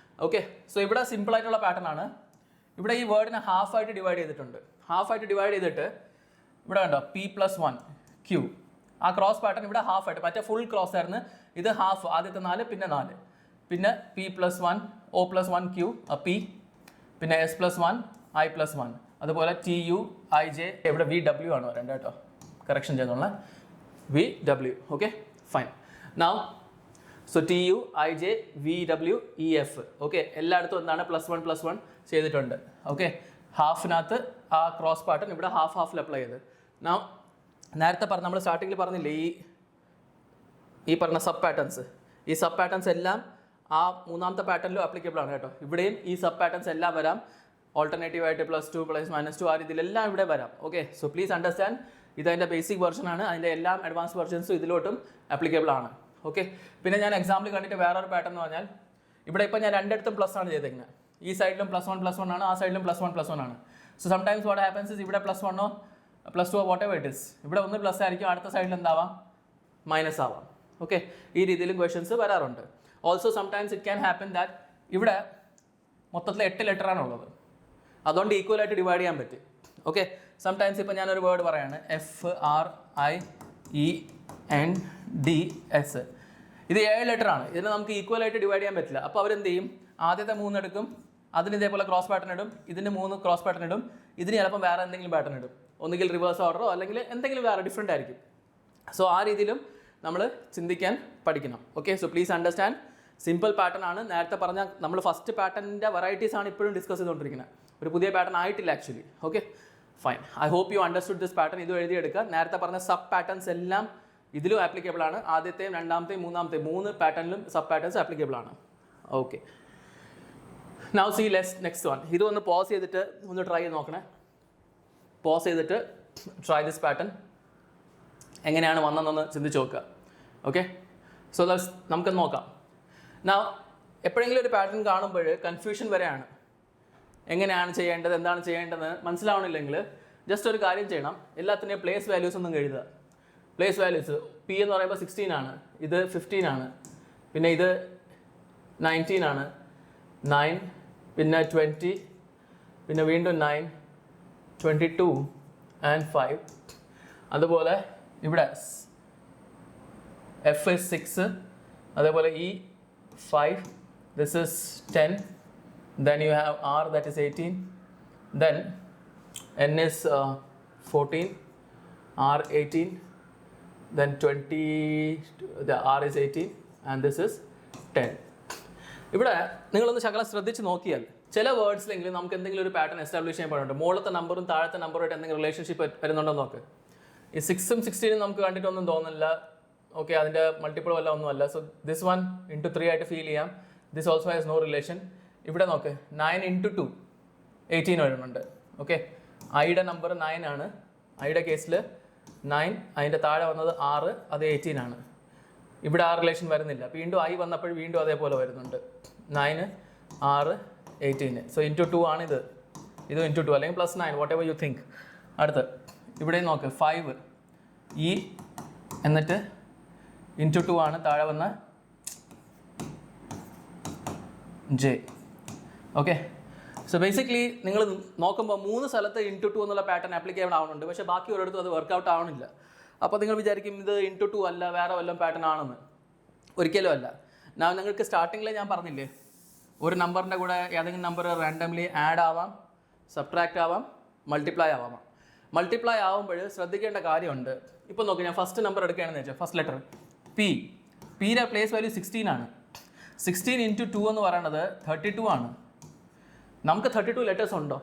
ഓക്കെ, സോ ഇവിടെ സിമ്പിൾ ആയിട്ടുള്ള പാറ്റേൺ ആണ്. ഇവിടെ ഈ വേർഡിനെ ഹാഫായിട്ട് ഡിവൈഡ് ചെയ്തിട്ടുണ്ട്. ഹാഫായിട്ട് ഡിവൈഡ് ചെയ്തിട്ട് ഇവിടെ കണ്ടോ P+1 Q. ആ ക്രോസ് പാറ്റേൺ ഇവിടെ ഹാഫായിട്ട്, മറ്റേ ഫുൾ ക്രോസ് ആയിരുന്നു, ഇത് ഹാഫ്. ആദ്യത്തെ 4 പിന്നെ 4, പിന്നെ P+1 O+1 Q P, പിന്നെ S+1 I+1, അതുപോലെ TU IJ. ഇവിടെ VW ആണ് വരേണ്ടത് കേട്ടോ, കറക്ഷൻ ചെയ്തോളെ, VW. Okay, fine. Now so TU IJ VW EF. Okay, എല്ലായിടത്തും എന്താണ് +1 ചെയ്തിട്ടുണ്ട്. ഓക്കെ, ഹാഫിനകത്ത് ആ ക്രോസ് പാറ്റേൺ ഇവിടെ ഹാഫിൽ അപ്ലൈ ചെയ്ത്. നൗ നേരത്തെ നമ്മൾ സ്റ്റാർട്ടിങ്ങിൽ പറഞ്ഞില്ലേ ഈ പറഞ്ഞ സബ് പാറ്റേൺസ്, ഈ സബ് പാറ്റേൺസ് എല്ലാം ആ മൂന്നാമത്തെ പാറ്റേണിലും ആപ്ലിക്കബിൾ ആണ് കേട്ടോ. ഇവിടെയും ഈ സബ് പാറ്റേൺസ് എല്ലാം വരാം, ഓൾട്ടർനേറ്റീവ് ആയിട്ട് +2 +2 ആ രീതിയിലെല്ലാം ഇവിടെ വരാം. ഓക്കെ, സോ പ്ലീസ് അണ്ടർസ്റ്റാൻഡ്, ഇതതിൻ്റെ ബേസിക് വെർഷൻ ആണ്, അതിൻ്റെ എല്ലാ അഡ്വാൻസ് വെർഷൻസും ഇതിലോട്ടും ആപ്ലിക്കബിൾ ആണ്. ഓക്കെ, പിന്നെ ഞാൻ എക്സാമ്പിൾ കണ്ടിട്ട് വേറൊരു പാറ്റേൺ എന്ന് പറഞ്ഞാൽ ഇവിടെ ഇപ്പോൾ ഞാൻ രണ്ടിടത്തും +1 ആണ് ചെയ്തേക്കുന്നത്. ഈ സൈഡിലും +1 ആണ്, ആ സൈഡിലും +1 ആണ്. So sometimes what happens is ഇവിടെ +1 +2 വാട്ട് എവർ ഇറ്റ് ഇസ്, ഇവിടെ ഒന്ന് പ്ലസ് ആയിരിക്കും, അടുത്ത സൈഡിൽ എന്താവാം മൈനസ് ആവാം. ഓക്കെ, ഈ രീതിയിലും ക്വസ്റ്റ്യൻസ് വരാറുണ്ട്. Also sometimes it can happen that ഇവിടെ മൊത്തത്തിൽ 8 ലെറ്ററാണ് ഉള്ളത്, അതുകൊണ്ട് ഈക്വലായിട്ട് ഡിവൈഡ് ചെയ്യാൻ പറ്റും. ഓക്കെ, സംടൈംസ് ഇപ്പോൾ ഞാനൊരു വേർഡ് പറയാണ് FRIENDS, ഇത് 7 ലെറ്ററാണ്, ഇതിനെ നമുക്ക് ഈക്വലായിട്ട് ഡിവൈഡ് ചെയ്യാൻ പറ്റില്ല. അപ്പോൾ അവരെന്ത് ചെയ്യും, ആദ്യത്തെ 3 എടുക്കും, അതിന് ഇതേപോലെ ക്രോസ് പാറ്റേൺ ഇടും, ഇതിന് 3 ക്രോസ് പാറ്റേൺ ഇടും, ഇതിന് ചിലപ്പോൾ വേറെ എന്തെങ്കിലും പാറ്റേൺ ഇടും, ഒന്നുകിൽ റിവേഴ്സ് ഓർഡറോ അല്ലെങ്കിൽ എന്തെങ്കിലും വേറെ ഡിഫറെൻ്റ് ആയിരിക്കും. സോ ആ രീതിയിലും നമ്മൾ ചിന്തിക്കാൻ പഠിക്കണം. Okay, so please understand, simple pattern ആണ്. നേരത്തെ പറഞ്ഞാൽ നമ്മൾ ഫസ്റ്റ് പാറ്റേണിൻ്റെ വെറൈറ്റീസ് ആണ് ഇപ്പോഴും ഡിസ്കസ് ചെയ്തുകൊണ്ടിരിക്കുന്നത്, ഒരു പുതിയ പാറ്റേൺ ആയിട്ടില്ല actually. Okay, fine. I hope you understood this pattern. ഇത് എഴുതിയെടുക്കുക. നേരത്തെ പറഞ്ഞ സബ് പാറ്റേൺസ് എല്ലാം ഇതിലും ആപ്ലിക്കബിൾ ആണ്. ആദ്യത്തെയും രണ്ടാമത്തെയും മൂന്നാമത്തെയും 3 പാറ്റേണിലും സബ് പാറ്റേൺസ് ആപ്ലിക്കബിൾ ആണ്. Okay, now see next one. ഇത് ഒന്ന് പോസ് ചെയ്തിട്ട് ഒന്ന് ട്രൈ ചെയ്ത് നോക്കണേ. പോസ് ചെയ്തിട്ട് ട്രൈ ദിസ് പാറ്റേൺ എങ്ങനെയാണ് വന്നതെന്നൊന്ന് ചിന്തിച്ച് നോക്കുക. ഓക്കെ, സോ നമുക്കൊന്ന് നോക്കാം. നൗ എപ്പോഴെങ്കിലും ഒരു പാറ്റേൺ കാണുമ്പോൾ കൺഫ്യൂഷൻ വരെയാണ്. എങ്ങനെയാണ് ചെയ്യേണ്ടത്, എന്താണ് ചെയ്യേണ്ടതെന്ന് മനസ്സിലാവണില്ലെങ്കിൽ ജസ്റ്റ് ഒരു കാര്യം ചെയ്യണം. എല്ലാത്തിൻ്റെയും പ്ലേസ് വാല്യൂസ് ഒന്നും എഴുതുക. പ്ലേസ് വാല്യൂസ് പി എന്ന് പറയുമ്പോൾ 16 ആണ്, ഇത് 15 ആണ്, പിന്നെ ഇത് 19 ആണ്, 9, പിന്നെ 20, പിന്നെ വീണ്ടും 9, 22 ആൻഡ് 5. അതുപോലെ ഇവിടെ F is 6, അതേപോലെ E 5, this is 10, then you have R that is 18, then N is 14, R 18, then 20, the R is 18 and this is 10. ഇവിടെ നിങ്ങളൊന്ന് ശകലം ശ്രദ്ധിച്ച് നോക്കിയാൽ ചില വേർഡ്സിലെങ്കിലും നമുക്ക് എന്തെങ്കിലും ഒരു പാറ്റേൺ എസ്റ്റാബ്ലിഷ് ചെയ്യാൻ പാടുണ്ട്. മുകളിലത്തെ നമ്പറും താഴത്തെ നമ്പറുമായിട്ട് എന്തെങ്കിലും റിലേഷൻഷിപ്പ് വരുന്നുണ്ടോ നോക്ക്. ഈ 6ഉം 16ഉം നമുക്ക് കണ്ടിട്ടൊന്നും തോന്നുന്നില്ല. ഓക്കെ, അതിൻ്റെ മൾട്ടിപ്പിൾ വല്ല ഒന്നുമല്ല. സോ ദിസ് 1 into 3 ആയിട്ട് ഫീൽ ചെയ്യാം. This also has no relation. ഇവിടെ നോക്ക്, 9 into 2 18 വരുന്നുണ്ട്. ഓക്കെ, ഐയുടെ നമ്പർ 9 ആണ്. ഐയുടെ കേസിൽ 9, അതിൻ്റെ താഴെ വന്നത് 6, അത് 18 ആണ്. ഇവിടെ ആ റിലേഷൻ വരുന്നില്ല. വീണ്ടും ഐ വന്നപ്പോൾ വീണ്ടും അതേപോലെ വരുന്നുണ്ട്. 9, 6, 18. സോ ഇൻറ്റു 2 ആണ് ഇത്. ഇത് ഇൻറ്റു 2 അല്ലെങ്കിൽ +9, വാട്ട് എവർ യു തിങ്ക്. അടുത്ത് ഇവിടെയും നോക്ക്, 5 ഇ എന്നിട്ട് ഇൻറ്റു 2 ആണ്, താഴെ വന്ന ജെ. ഓക്കെ, സോ ബേസിക്കലി നിങ്ങൾ നോക്കുമ്പോൾ 3 സ്ഥലത്ത് ഇൻറ്റു 2 എന്നുള്ള പാറ്റേൺ ആപ്ലിക്കേബിൾ ആവുന്നുണ്ട്. പക്ഷേ ബാക്കി ഒരിടത്തും അത് വർക്കൗട്ട് ആവണില്ല. അപ്പോൾ നിങ്ങൾ വിചാരിക്കും ഇത് ഇൻറ്റു 2 അല്ല, വേറെ വല്ലതും പാറ്റേൺ ആണെന്ന്. ഒരിക്കലും അല്ല. ഞാൻ നിങ്ങൾക്ക് സ്റ്റാർട്ടിങ്ങിൽ ഞാൻ പറഞ്ഞില്ലേ, ഒരു നമ്പറിൻ്റെ കൂടെ ഏതെങ്കിലും നമ്പർ റാൻഡംലി ആഡ് ആവാം, സബ്ട്രാക്റ്റ് ആവാം, മൾട്ടിപ്ലൈ ആവാം. മൾട്ടിപ്ലൈ ആവുമ്പോൾ ശ്രദ്ധിക്കേണ്ട കാര്യമുണ്ട്. ഇപ്പോൾ നോക്കി, ഞാൻ ഫസ്റ്റ് നമ്പർ എടുക്കുകയാണെന്ന് വെച്ചാൽ ഫസ്റ്റ് ലെറ്റർ പി. പിയുടെ പ്ലേസ് വാല്യൂ 16 ആണ്. 16 into 2 എന്ന് പറയുന്നത് 32 ആണ്. നമുക്ക് 32 ലെറ്റേഴ്സ് ഉണ്ടോ?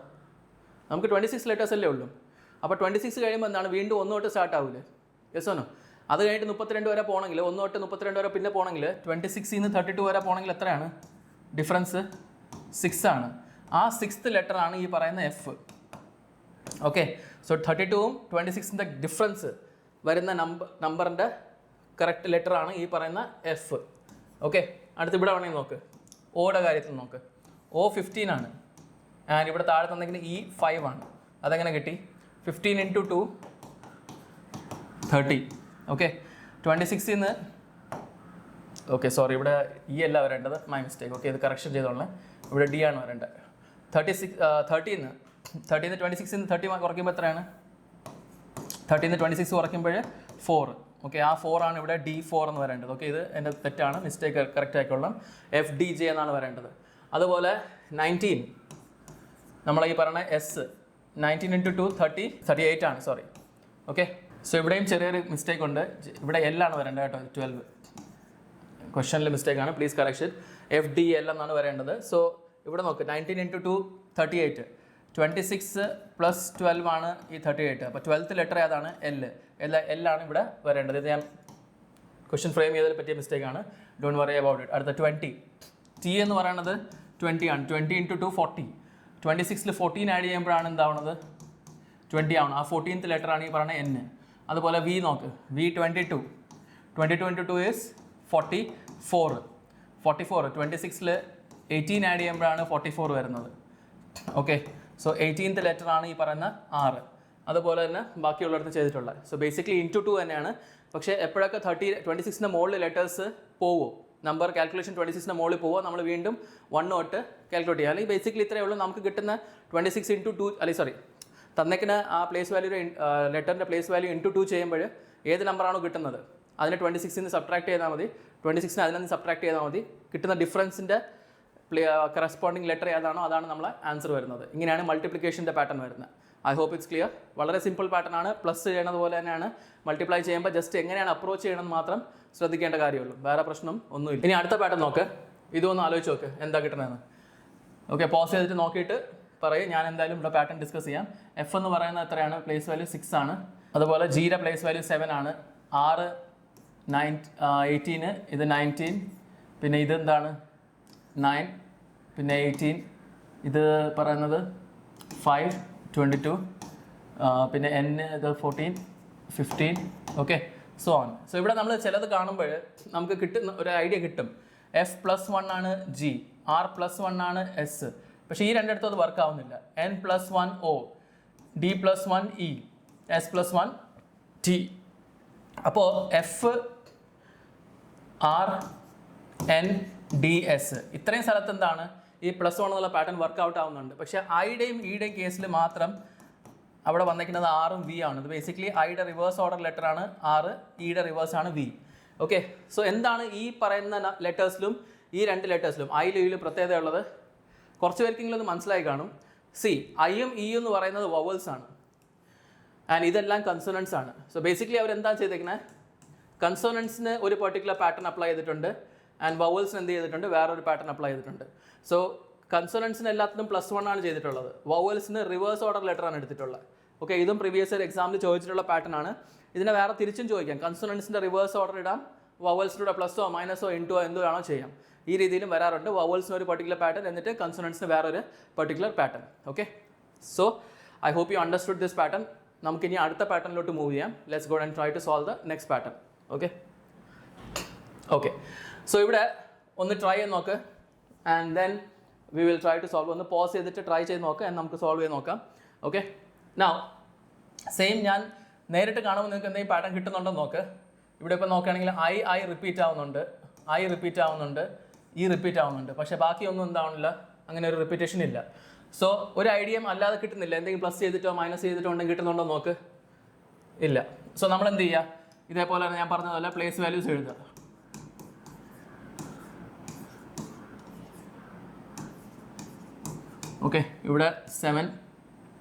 നമുക്ക് 26 ലെറ്റേഴ്സ് അല്ലേ ഉള്ളൂ. അപ്പോൾ 26 കഴിയുമ്പോൾ എന്താണ്, വീണ്ടും 1 തൊട്ട് സ്റ്റാർട്ട് ആവില്ലേ? യെസ് ഓനോ? അത് കഴിഞ്ഞിട്ട് 32 വരെ പോകണമെങ്കിൽ 1 തൊട്ട് 32 വരെ പിന്നെ പോകണമെങ്കിൽ 26 നിന്ന് 32 വരെ പോകണമെങ്കിൽ എത്രയാണ് ഡിഫറൻസ്? 6 ആണ്. ആ 6th ലെറ്റർ ആണ് ഈ പറയുന്ന എഫ്. ഓക്കെ, സോ 32ഉം 26ൻ്റെ ഡിഫറൻസ് വരുന്ന നമ്പറിൻ്റെ കറക്റ്റ് ലെറ്റർ ആണ് ഈ പറയുന്ന എഫ്. ഓക്കെ, അടുത്ത് ഇവിടെ വേണമെങ്കിൽ നോക്ക്, ഓയുടെ കാര്യത്തിൽ നോക്ക്. O 15 ആണ്. ആൻഡ് ഇവിടെ താഴെ തന്നിരിക്കുന്ന E 5 ആണ്. അതെങ്ങനെ കിട്ടി? 15 into 2 30. ഓക്കെ, 26 നിന്ന് ഓക്കെ സോറി, ഇവിടെ E അല്ല വരേണ്ടത്, മൈ മിസ്റ്റേക്ക്. ഓക്കെ, ഇത് കറക്ഷൻ ചെയ്തോളെ. ഇവിടെ D ആണ് വരേണ്ടത്. 30 26 30 കുറയ്ക്കുമ്പോൾ എത്രയാണ്? 30 26 കുറയ്ക്കുമ്പോൾ 4. ഓക്കെ, ആ 4 ആണ് ഇവിടെ D4 എന്ന് വരേണ്ടത്. ഓക്കെ, ഇത് എൻ്റെ തെറ്റാണ്, മിസ്റ്റേക്ക് കറക്റ്റ് ആയിക്കൊള്ളാം. FDJ എന്നാണ് വരേണ്ടത്. അതുപോലെ 19 നമ്മൾ ഈ പറയുന്ന എസ് 19 into 2 38 ആണ്. സോറി. ഓക്കെ, സോ ഇവിടെയും ചെറിയൊരു മിസ്റ്റേക്ക് ഉണ്ട്. ഇവിടെ L ആണ് വരേണ്ടത് കേട്ടോ. 12 ക്വസ്റ്റനിൽ മിസ്റ്റേക്ക് ആണ്, പ്ലീസ് കറക്ഷൻ. FDL എന്നാണ് വരേണ്ടത്. സോ ഇവിടെ നോക്ക്, 19 into 2 38, 26 + 12 ആണ് ഈ 38. അപ്പോൾ 12th ലെറ്റർ ഏതാണ്? L ആണ് ഇവിടെ വരേണ്ടത്. ഇത് ഞാൻ ക്വസ്റ്റ്യൻ ഫ്രെയിം ചെയ്തതിൽ പറ്റിയ മിസ്റ്റേക്കാണ്. Don't worry about it. അടുത്ത 20 T എന്ന് പറയുന്നത് 20 ആണ്. 20 into 2 40. 26ൽ 14 ആഡ് ചെയ്യുമ്പോഴാണ് എന്താവുന്നത്? 20 ആണ്. ആ 14th ലെറ്റർ ആണ് ഈ പറയുന്ന N. അതുപോലെ V നോക്ക്, V 22 into 2 is 44. 26ൽ 18 ആഡ് ചെയ്യുമ്പോഴാണ് 44 വരുന്നത്. ഓക്കെ, സോ 18th ലെറ്റർ ആണ് ഈ പറയുന്ന R. അതുപോലെ തന്നെ ബാക്കിയുള്ളിടത്ത് ചെയ്തിട്ടുള്ളത്. സോ ബേസിക്കലി ഇൻറ്റു 2 തന്നെയാണ്. പക്ഷേ എപ്പോഴൊക്കെ 26ൻ്റെ മുകളിൽ ലെറ്റേഴ്സ് പോവോ, നമ്പർ കാൽക്കുലേഷൻ 26ൻ്റെ മുകളിൽ പോവോ, നമ്മൾ വീണ്ടും 1 തൊട്ട് കാൽക്കുലേറ്റ് ചെയ്യുക. അല്ലെങ്കിൽ ബേസിക്കലി ഇത്രയേ ഉള്ളൂ. നമുക്ക് കിട്ടുന്ന 26 into 2 അല്ലെങ്കിൽ സോറി തന്നേക്കുന്ന ആ പ്ലേസ് വാല്യൂ ലെറ്ററിൻ്റെ പ്ലേസ് വാല്യൂ ഇൻറ്റു 2 ചെയ്യുമ്പോൾ ഏത് നമ്പറാണോ കിട്ടുന്നത് അതിനെ 26ന് സബ്ട്രാക്ട് ചെയ്താൽ മതി. 26ന് അതിൽ നിന്ന് സബ്ട്രാക്ട് ചെയ്താൽ മതി. കിട്ടുന്ന ഡിഫറൻസിൻ്റെ കറസ്പോണ്ടിങ് ലെറ്റർ ഏതാണോ അതാണ് നമ്മളെ ആൻസർ വരുന്നത്. ഇങ്ങനെയാണ് മൾട്ടിപ്ലിക്കേഷൻ്റെ പാറ്റേൺ വരുന്നത്. I hope it's clear. വളരെ സിമ്പിൾ പാറ്റേൺ ആണ്. പ്ലസ് ചെയ്യണത് പോലെ തന്നെയാണ് മൾട്ടിപ്ലൈ ചെയ്യുമ്പോൾ ജസ്റ്റ് എങ്ങനെയാണ് അപ്രോച്ച് ചെയ്യണമെന്ന് മാത്രം ശ്രദ്ധിക്കേണ്ട കാര്യമുള്ളൂ. വേറെ പ്രശ്നം ഒന്നുമില്ല. ഇനി അടുത്ത പാറ്റേൺ നോക്ക്. ഇതൊന്ന് ആലോചിച്ച് നോക്ക് എന്താ കിട്ടണമെന്ന്. ഓക്കെ, പോസ് ചെയ്തിട്ട് നോക്കിയിട്ട് പറയും, ഞാൻ എന്തായാലും ഇവിടെ പാറ്റേൺ ഡിസ്കസ് ചെയ്യാം. എഫ് എന്ന് പറയുന്നത് എത്രയാണ്? പ്ലേസ് വാല്യൂ 6 ആണ്. അതുപോലെ ജിയുടെ പ്ലേസ് വാല്യൂ 7 ആണ്. 6 18, ഇത് 19, പിന്നെ ഇത് എന്താണ് 9, പിന്നെ 18, ഇത് പറയുന്നത് 5 22, പിന്നെ n ഇത് 14 15. Okay, so on. സോ ഇവിടെ നമ്മൾ ചിലത് കാണുമ്പോൾ നമുക്ക് കിട്ടുന്ന ഒരു ഐഡിയ കിട്ടും. F +1 ആണ് G, R +1 ആണ് S. പക്ഷേ ഈ രണ്ടിടത്തും അത് വർക്ക് ആവുന്നില്ല. N +1 O, D +1 E, S +1 T. അപ്പോൾ F R N D S ഇത്രയും സ്ഥലത്ത് എന്താണ് ഈ +1 എന്നുള്ള പാറ്റേൺ വർക്ക് ഔട്ട് ആവുന്നുണ്ട്. പക്ഷേ ഐയുടെയും ഇയുടെയും കേസിൽ മാത്രം അവിടെ വന്നിരിക്കുന്നത് ആറും വി ആണ്. ഇത് ബേസിക്കലി ഐയുടെ റിവേഴ്സ് ഓർഡർ ലെറ്റർ ആണ് ആറ്, ഇയുടെ റിവേഴ്സ് ആണ് വി. ഓക്കെ, സോ എന്താണ് ഈ പറയുന്ന ലെറ്റേഴ്സിലും ഈ രണ്ട് ലെറ്റേഴ്സിലും ഐയിലും ഇയിലും പ്രത്യേകത ഉള്ളത്? കുറച്ച് പേർക്കെങ്കിലും ഒന്ന് മനസ്സിലായി കാണും. സി, ഐയും ഇയും എന്ന് പറയുന്നത് വവൽസ് ആണ്, ആൻഡ് ഇതെല്ലാം കൺസോണൻസ് ആണ്. സോ ബേസിക്കലി അവരെന്താ ചെയ്തേക്കുന്നത്? കൺസോണൻസിന് ഒരു പെർട്ടിക്കുലർ പാറ്റേൺ അപ്ലൈ ചെയ്തിട്ടുണ്ട്, ആൻഡ് വവൽസിന് എന്ത് ചെയ്തിട്ടുണ്ട്? വേറൊരു പാറ്റേൺ അപ്ലൈ ചെയ്തിട്ടുണ്ട്. സോ കൺസോണൻസിന് എല്ലാത്തിനും +1 ആണ് ചെയ്തിട്ടുള്ളത്, വവൽസിന് റിവേഴ്സ് ഓർഡർ ലെറ്റർ ആണ് എടുത്തിട്ടുള്ളത്. ഓക്കെ, ഇതും പ്രീവിയസ് ഇയർ എക്സാമിൽ ചോദിച്ചിട്ടുള്ള പാറ്റേൺ ആണ്. ഇതിനെ വേറെ തിരിച്ചും ചോദിക്കാം. കൺസോണൻസിൻ്റെ റിവേഴ്സ് ഓർഡർ ഇടാം, വവൽസിലൂടെ +ഓ -ഓ × എന്തോ ആണോ ചെയ്യാം. ഈ രീതിയിലും വരാറുണ്ട്. വവൽസിന് ഒരു പെർട്ടിക്കുലർ പാറ്റേൺ, എന്നിട്ട് കൺസോണൻസിന് വേറൊരു particular pattern. Okay, so I hope you understood this pattern. നമുക്ക് ഇനി അടുത്ത പാറ്റേണിലോട്ട് മൂവ് ചെയ്യാം. Let's go and try to solve the next pattern. Okay okay, so ഇവിടെ ഒന്ന് ട്രൈ ചെയ്ത് നോക്ക്, and then we will try to solve. ഒന്ന് പോസ് ചെയ്തിട്ട് ട്രൈ ചെയ്ത് നോക്കാം, ആൻഡ് നമുക്ക് സോൾവ് ചെയ്ത് നോക്കാം. ഓക്കെ, നൗ സെയിം ഞാൻ നേരിട്ട് കാണുമ്പോൾ നിങ്ങൾക്ക് എന്തെങ്കിലും പാറ്റേൺ കിട്ടുന്നുണ്ടോ നോക്ക്. ഇവിടെ ഇപ്പോൾ നോക്കുകയാണെങ്കിൽ ഐ റിപ്പീറ്റ് ആവുന്നുണ്ട്, ഐ റിപ്പീറ്റ് ആവുന്നുണ്ട്, ഈ റിപ്പീറ്റ് ആവുന്നുണ്ട്. പക്ഷേ ബാക്കിയൊന്നും എന്താവണില്ല, അങ്ങനെ ഒരു റിപ്പീറ്റേഷൻ ഇല്ല. സോ ഒരു ഐഡിയയും അല്ലാതെ കിട്ടുന്നില്ല. എന്തെങ്കിലും പ്ലസ് ചെയ്തിട്ടോ മൈനസ് ചെയ്തിട്ടോ ഉണ്ടെങ്കിൽ കിട്ടുന്നുണ്ടോ നോക്ക്. ഇല്ല. സോ നമ്മൾ എന്ത് ചെയ്യുക? ഇതേപോലെ ഞാൻ പറഞ്ഞതുപോലെ പ്ലേസ് വാല്യൂസ് എഴുതുക. ഓക്കെ, ഇവിടെ 7,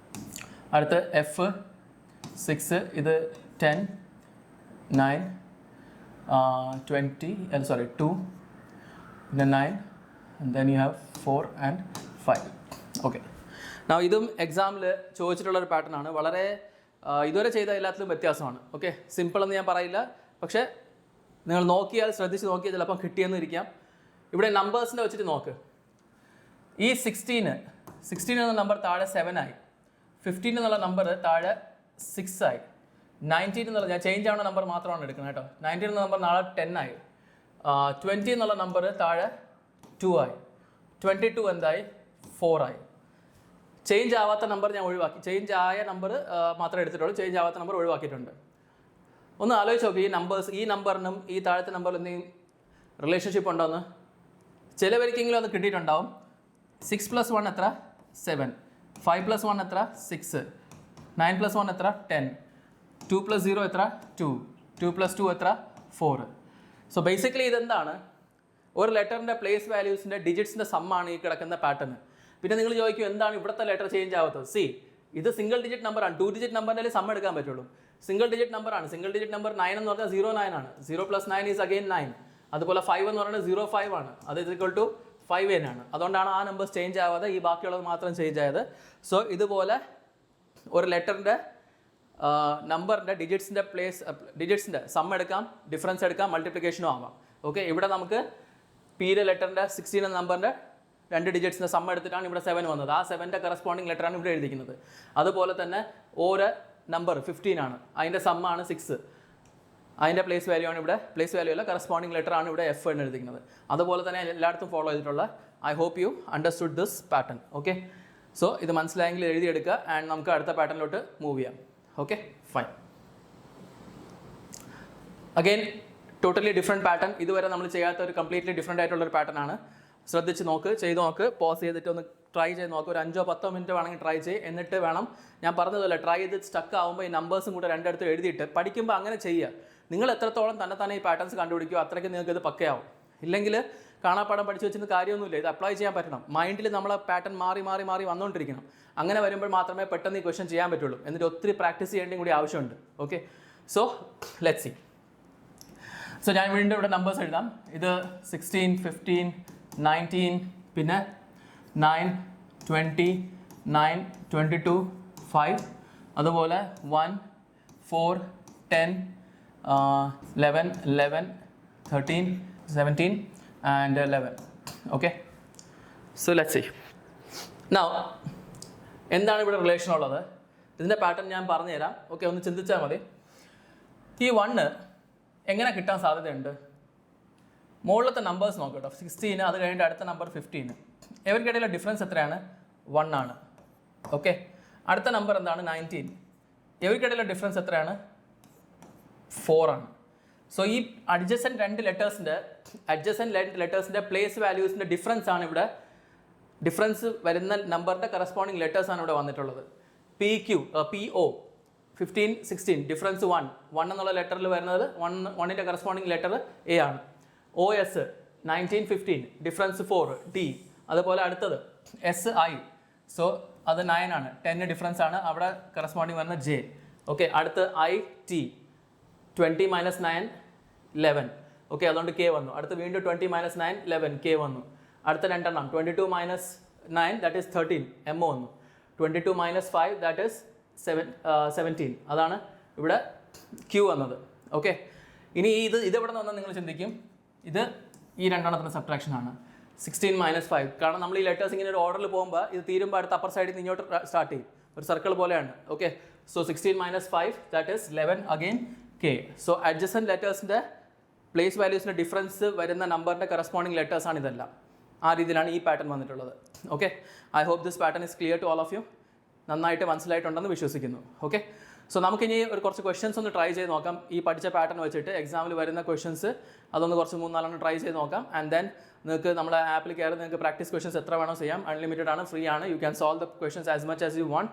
അടുത്ത് F 6, ഇത് 10 9 20 2, പിന്നെ 9, and then you have 4 and 5. Okay, ഇതും എക്സാമിൽ ചോദിച്ചിട്ടുള്ളൊരു പാറ്റേൺ ആണ്. വളരെ ഇതുവരെ ചെയ്ത എല്ലാത്തിലും വ്യത്യാസമാണ്. ഓക്കെ, സിമ്പിൾ എന്ന് ഞാൻ പറയില്ല, പക്ഷേ നിങ്ങൾ നോക്കിയാൽ, ശ്രദ്ധിച്ച് നോക്കിയാൽ ചിലപ്പം കിട്ടിയെന്ന് ഇരിക്കാം. ഇവിടെ നമ്പേഴ്സിൻ്റെ വെച്ചിട്ട് നോക്ക്. ഈ 16 എന്ന നമ്പർ താഴെ 7 ആയി, 15 എന്നുള്ള നമ്പർ താഴെ 6 ആയി, 19 എന്നുള്ള ഞാൻ ചേഞ്ച് ആവുന്ന നമ്പർ മാത്രമാണ് എടുക്കുന്നത് കേട്ടോ. 19 എന്ന നമ്പർ നാളെ 10 ആയി, 20 എന്നുള്ള നമ്പർ താഴെ 2 ആയി, 22 എന്തായി? 4 ആയി. ചേഞ്ച് ആവാത്ത നമ്പർ ഞാൻ ഒഴിവാക്കി, ചേഞ്ച് ആയ നമ്പർ മാത്രമേ എടുത്തിട്ടുള്ളൂ, ചേഞ്ച് ആവാത്ത നമ്പർ ഒഴിവാക്കിയിട്ടുണ്ട്. ഒന്ന് ആലോചിച്ച് നോക്കി, ഈ നമ്പേഴ്സ്, ഈ നമ്പറിനും ഈ താഴത്തെ നമ്പറിൽ എന്തെങ്കിലും റിലേഷൻഷിപ്പ് ഉണ്ടോ എന്ന്. ചിലവർക്കെങ്കിലും അത് കിട്ടിയിട്ടുണ്ടാവും. 6 + 1 എത്ര? 7, 5 + 1 എത്ര? 6, 9 + 1 എത്ര? 10, 2 + 0 എത്ര? 2, 2 + 2 എത്ര? 4. സോ ബേസിക്കലി ഇതെന്താണ്? ഒരു ലെറ്ററിൻ്റെ പ്ലേസ് വാല്യൂസിൻ്റെ ഡിജിറ്റ്സിൻ്റെ സമ്മാണ് ഈ കിടക്കുന്ന പാറ്റേൺ. പിന്നെ നിങ്ങൾ ചോദിക്കും എന്താണ് ഇവിടുത്തെ ലെറ്റർ ചേഞ്ച് ആവാത്തത്? സി, ഇത് സിംഗിൾ ഡിജിറ്റ് നമ്പറാണ്. 2 ഡിജിറ്റ് നമ്പറിൻ്റെ സം എടുക്കാൻ പറ്റുള്ളൂ. സിംഗിൾ ഡിജിറ്റ് നമ്പറാണ്. സിംഗിൾ ഡിജിറ്റ് നമ്പർ 9 എന്ന് പറഞ്ഞാൽ 09 ആണ്. 0 + 9 ഈസ് അഗെയിൻ 9. അതുപോലെ 5 എന്ന് പറയുന്നത് 05 ആണ്. അത് = 5 ആണ്. അതുകൊണ്ടാണ് ആ നമ്പേഴ്സ് ചേഞ്ച് ആവാതെ ഈ ബാക്കിയുള്ളത് മാത്രം ചേഞ്ച് ആയത്. സോ ഇതുപോലെ ഒരു ലെറ്ററിൻ്റെ നമ്പറിൻ്റെ ഡിജിറ്റ്സിൻ്റെ സം എടുക്കാം, ഡിഫറൻസ് എടുക്കാം, മൾട്ടിപ്ലിക്കേഷനും ആവാം. ഓക്കെ, ഇവിടെ നമുക്ക് പിയിലെ ലെറ്ററിൻ്റെ 16 എന്ന നമ്പറിൻ്റെ 2 ഡിജിറ്റ്സിൻ്റെ സം എടുത്തിട്ടാണ് ഇവിടെ 7 വന്നത്. ആ 7ൻ്റെ കറസ്പോണ്ടിങ് ലെറ്ററാണ് ഇവിടെ എഴുതിക്കുന്നത്. അതുപോലെ തന്നെ ഓരോ നമ്പർ 15 ആണ്, അതിൻ്റെ സമ്മാണ് 6. അതിൻ്റെ പ്ലേസ് വാല്യൂ ആണ് ഇവിടെ, പ്ലേസ് വാല്യൂ അല്ല, കറസ്പോണ്ടിങ് ലെറ്റർ ആണ് ഇവിടെ F എന്ന് എഴുതിക്കുന്നത്. അതുപോലെ തന്നെ എല്ലായിടത്തും ഫോളോ ചെയ്തിട്ടുള്ള. I hope you understood this pattern. Okay, so ഇത് മനസ്സിലായെങ്കിൽ എഴുതിയെടുക്കുക, ആൻഡ് നമുക്ക് അടുത്ത പാറ്റേണിലോട്ട് മൂവ് ചെയ്യാം. Okay, fine. Again totally different pattern. ഇതുവരെ നമ്മൾ ചെയ്യാത്ത ഒരു കംപ്ലീറ്റ്ലി ഡിഫറെൻ്റ് ആയിട്ടുള്ളൊരു പാറ്റേൺ ആണ്. ശ്രദ്ധിച്ച് നോക്ക്, ചെയ്ത് നോക്ക്, പോസ് ചെയ്തിട്ട് ഒന്ന് ട്രൈ ചെയ്ത് നോക്ക്. ഒരു 5-10 മിനിറ്റ് വേണമെങ്കിൽ ട്രൈ ചെയ്യും. എന്നിട്ട് വേണം, ഞാൻ പറഞ്ഞതല്ല, ട്രൈ ചെയ്ത് സ്റ്റക്ക് ആകുമ്പോൾ ഈ നമ്പേഴ്സും കൂടെ രണ്ടിടത്ത് എഴുതിയിട്ട് പഠിക്കുമ്പോൾ അങ്ങനെ ചെയ്യുക. നിങ്ങൾ എത്രത്തോളം തന്നെ ഈ പാറ്റേൺസ് കണ്ടുപിടിക്കുമോ അത്രയ്ക്ക് നിങ്ങൾക്ക് ഇത് പക്കയാവും. ഇല്ലെങ്കിൽ കാണാപ്പാടം പഠിച്ചു വെച്ചിട്ട് കാര്യമൊന്നുമില്ല. ഇത് അപ്ലൈ ചെയ്യാൻ പറ്റണം. മൈൻഡിൽ നമ്മളെ പാറ്റേൺ മാറി വന്നുകൊണ്ടിരിക്കണം. അങ്ങനെ വരുമ്പോൾ മാത്രമേ പെട്ടെന്ന് ഈ ക്വസ്റ്റൻ ചെയ്യാൻ പറ്റുള്ളൂ. എന്നിട്ട് ഒത്തിരി പ്രാക്ടീസ് ചെയ്യേണ്ടതും കൂടി ആവശ്യമുണ്ട്. Okay, so let's see. So ഞാൻ വീണ്ടും ഇവിടെ നമ്പേഴ്സ് എഴുതാം. ഇത് 16, 15, 19, പിന്നെ 9, 20, 9, 22, 5. അതുപോലെ 1, 4, 10, 11, 11, 13, 17 and 11. Okay, so let's see. Now എന്താണ് ഇവിടെ റിലേഷൻ ഉള്ളത്? ഇതിൻ്റെ പാറ്റേൺ ഞാൻ പറഞ്ഞു തരാം. ഓക്കെ, ഒന്ന് ചിന്തിച്ചാൽ മതി. ഈ 1 എങ്ങനെ കിട്ടാൻ സാധ്യതയുണ്ട്? മുകളിലത്തെ നമ്പേഴ്സ് നോക്കട്ടോ. 16, അത് കഴിഞ്ഞിട്ട് അടുത്ത നമ്പർ 15. ഇവർക്കിടയിലെ ഡിഫറൻസ് എത്രയാണ്? 1 ആണ്. ഓക്കെ, അടുത്ത നമ്പർ എന്താണ്? 19. ഇവർക്കിടയിലെ ഡിഫറൻസ് എത്രയാണ്? 4 ആണ്. സോ ഈ അഡ്ജസൻറ്റ് രണ്ട് ലെറ്റേഴ്സിൻ്റെ പ്ലേസ് വാല്യൂസിൻ്റെ ഡിഫറൻസ് ആണ് ഇവിടെ. ഡിഫറൻസ് വരുന്ന നമ്പറിൻ്റെ കറസ്പോണ്ടിങ് ലെറ്റേഴ്സാണ് ഇവിടെ വന്നിട്ടുള്ളത്. PO 15, 16 ഡിഫറൻസ് 1 എന്നുള്ള ലെറ്ററിൽ വരുന്നത് 1ൻ്റെ കറസ്പോണ്ടിങ് ലെറ്റർ A ആണ്. OS 19, 15 difference 4 D. അതുപോലെ അടുത്തത് SI, സോ അത് 9 ആണ്. 10 ഡിഫറൻസ് ആണ്, അവിടെ കറസ്പോണ്ടിങ് വരുന്ന J. ഓക്കെ, അടുത്ത് IT 20 - 9 11. ഓക്കെ, അതുകൊണ്ട് K വന്നു. അടുത്ത് വീണ്ടും 20 - 9 11 K വന്നു. അടുത്ത രണ്ടെണ്ണം 22 - 9 ദാറ്റ് ഈസ് 13 M വന്നു. 22 - 5 ദാറ്റ് ഈസ് 17. അതാണ് ഇവിടെ Q വന്നത്. ഓക്കെ, ഇനി ഇതെവിടെ നിന്ന് വന്നാൽ നിങ്ങൾ ചിന്തിക്കും ഇത് ഈ രണ്ടെണ്ണത്തിന് സബ്ട്രാക്ഷൻ ആണ്. 16 - 5, കാരണം നമ്മൾ ഈ ലെറ്റേഴ്സ് ഇങ്ങനെ ഒരു ഓർഡറിൽ പോകുമ്പോൾ ഇത് തീരുമ്പോൾ അടുത്ത അപ്പർ സൈഡിൽ നിന്ന് ഇങ്ങോട്ട് സ്റ്റാർട്ട് ചെയ്യും, ഒരു സർക്കിൾ പോലെയാണ്. Okay, so 16 - 5 that is 11 again K. So adjacent ലെറ്റേഴ്സിൻ്റെ പ്ലേസ് വാല്യൂസിൻ്റെ ഡിഫറൻസ് വരുന്ന നമ്പറിൻ്റെ കറസ്പോണ്ടിങ് ലെറ്റേഴ്സാണ് ഇതെല്ലാം. ആ രീതിയിലാണ് ഈ പാറ്റേൺ വന്നിട്ടുള്ളത്. Okay, I hope this pattern is clear to all of you. നന്നായിട്ട് മനസ്സിലായിട്ടുണ്ടെന്ന് വിശ്വസിക്കുന്നു. ഓക്കെ, സോ നമുക്കിനി കുറച്ച് ക്വസ്റ്റ്യൻസ് ഒന്ന് ട്രൈ ചെയ്ത് നോക്കാം. ഈ പഠിച്ച പാറ്റേൺ വെച്ചിട്ട് എക്സാമിൽ വരുന്ന ക്വസ്റ്റ്യൻസ് അതൊന്ന് കുറച്ച് 3-4 ട്രൈ ചെയ്ത് നോക്കാം. ആൻഡ് ദെൻ നിങ്ങൾക്ക് നമ്മുടെ ആപ്പിൽ കയറി നിങ്ങൾക്ക് പ്രാക്ടീസ് ക്വസ്റ്റ്യൻസ് എത്ര വേണോ ചെയ്യാം. അൺലിമിറ്റഡ് ആണ്, ഫ്രീ ആണ്. You can solve the questions as much as you want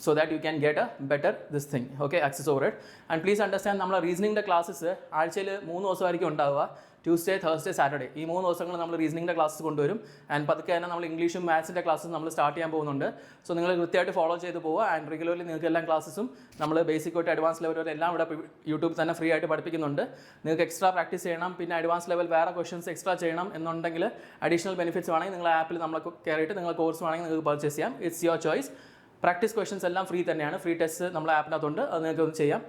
so that you can get A better this thing. Okay, access over it. And please understand, നമ്മുടെ റീസണിങ്ങിൻ്റെ ക്ലാസ്സസ് ആഴ്ചയിൽ 3 ദിവസമായിരിക്കും ഉണ്ടാവുക. Tuesday, Thursday, Saturday ഈ 3 ദിവസങ്ങൾ നമ്മൾ റീസണിങ്ങിൻ്റെ classes കൊണ്ടുവരും. And പതുക്കെ തന്നെ നമ്മൾ ഇംഗ്ലീഷും മാത്സിൻ്റെ ക്ലാസ്സും നമ്മൾ സ്റ്റാർട്ട് ചെയ്യാൻ പോകുന്നുണ്ട്. സോ നിങ്ങൾ കൃത്യമായിട്ട് ഫോളോ ചെയ്ത് പോവുക. ആൻഡ് റെഗുലർലി നിങ്ങൾക്ക് എല്ലാ ക്ലാസ്സും നമ്മൾ ബേസിക് തൊട്ട് അഡ്വാൻസ് ലെവൽ വരെ എല്ലാം ഇവിടെ യൂട്യൂബ് തന്നെ ഫ്രീ ആയിട്ട് പഠിപ്പിക്കുന്നുണ്ട്. നിങ്ങൾക്ക് എക്സ്ട്രാ പ്രാക്ടീസ് ചെയ്യണം, പിന്നെ അഡ്വാൻസ് ലെവൽ വേറെ ക്വസ്റ്റൻസ് എക്സ്ട്രാ ചെയ്യണം എന്നുണ്ടെങ്കിൽ അഡീഷണൽ ബെനിഫിറ്റ്സ് വേണമെങ്കിൽ നിങ്ങൾ ആപ്പിൽ നമ്മൾ കയറിയിട്ട് നിങ്ങൾ കോഴ്സ് വേണമെങ്കിൽ നിങ്ങൾക്ക് പർച്ചേസ് ചെയ്യാം. It's your choice. Practice questions എല്ലാം ഫ്രീ തന്നെയാണ്. ഫ്രീ ടെസ്റ്റ് നമ്മൾ ആപ്പിനകത്തുണ്ട്, അത് നിങ്ങൾക്ക് ഒന്ന് ചെയ്യാം.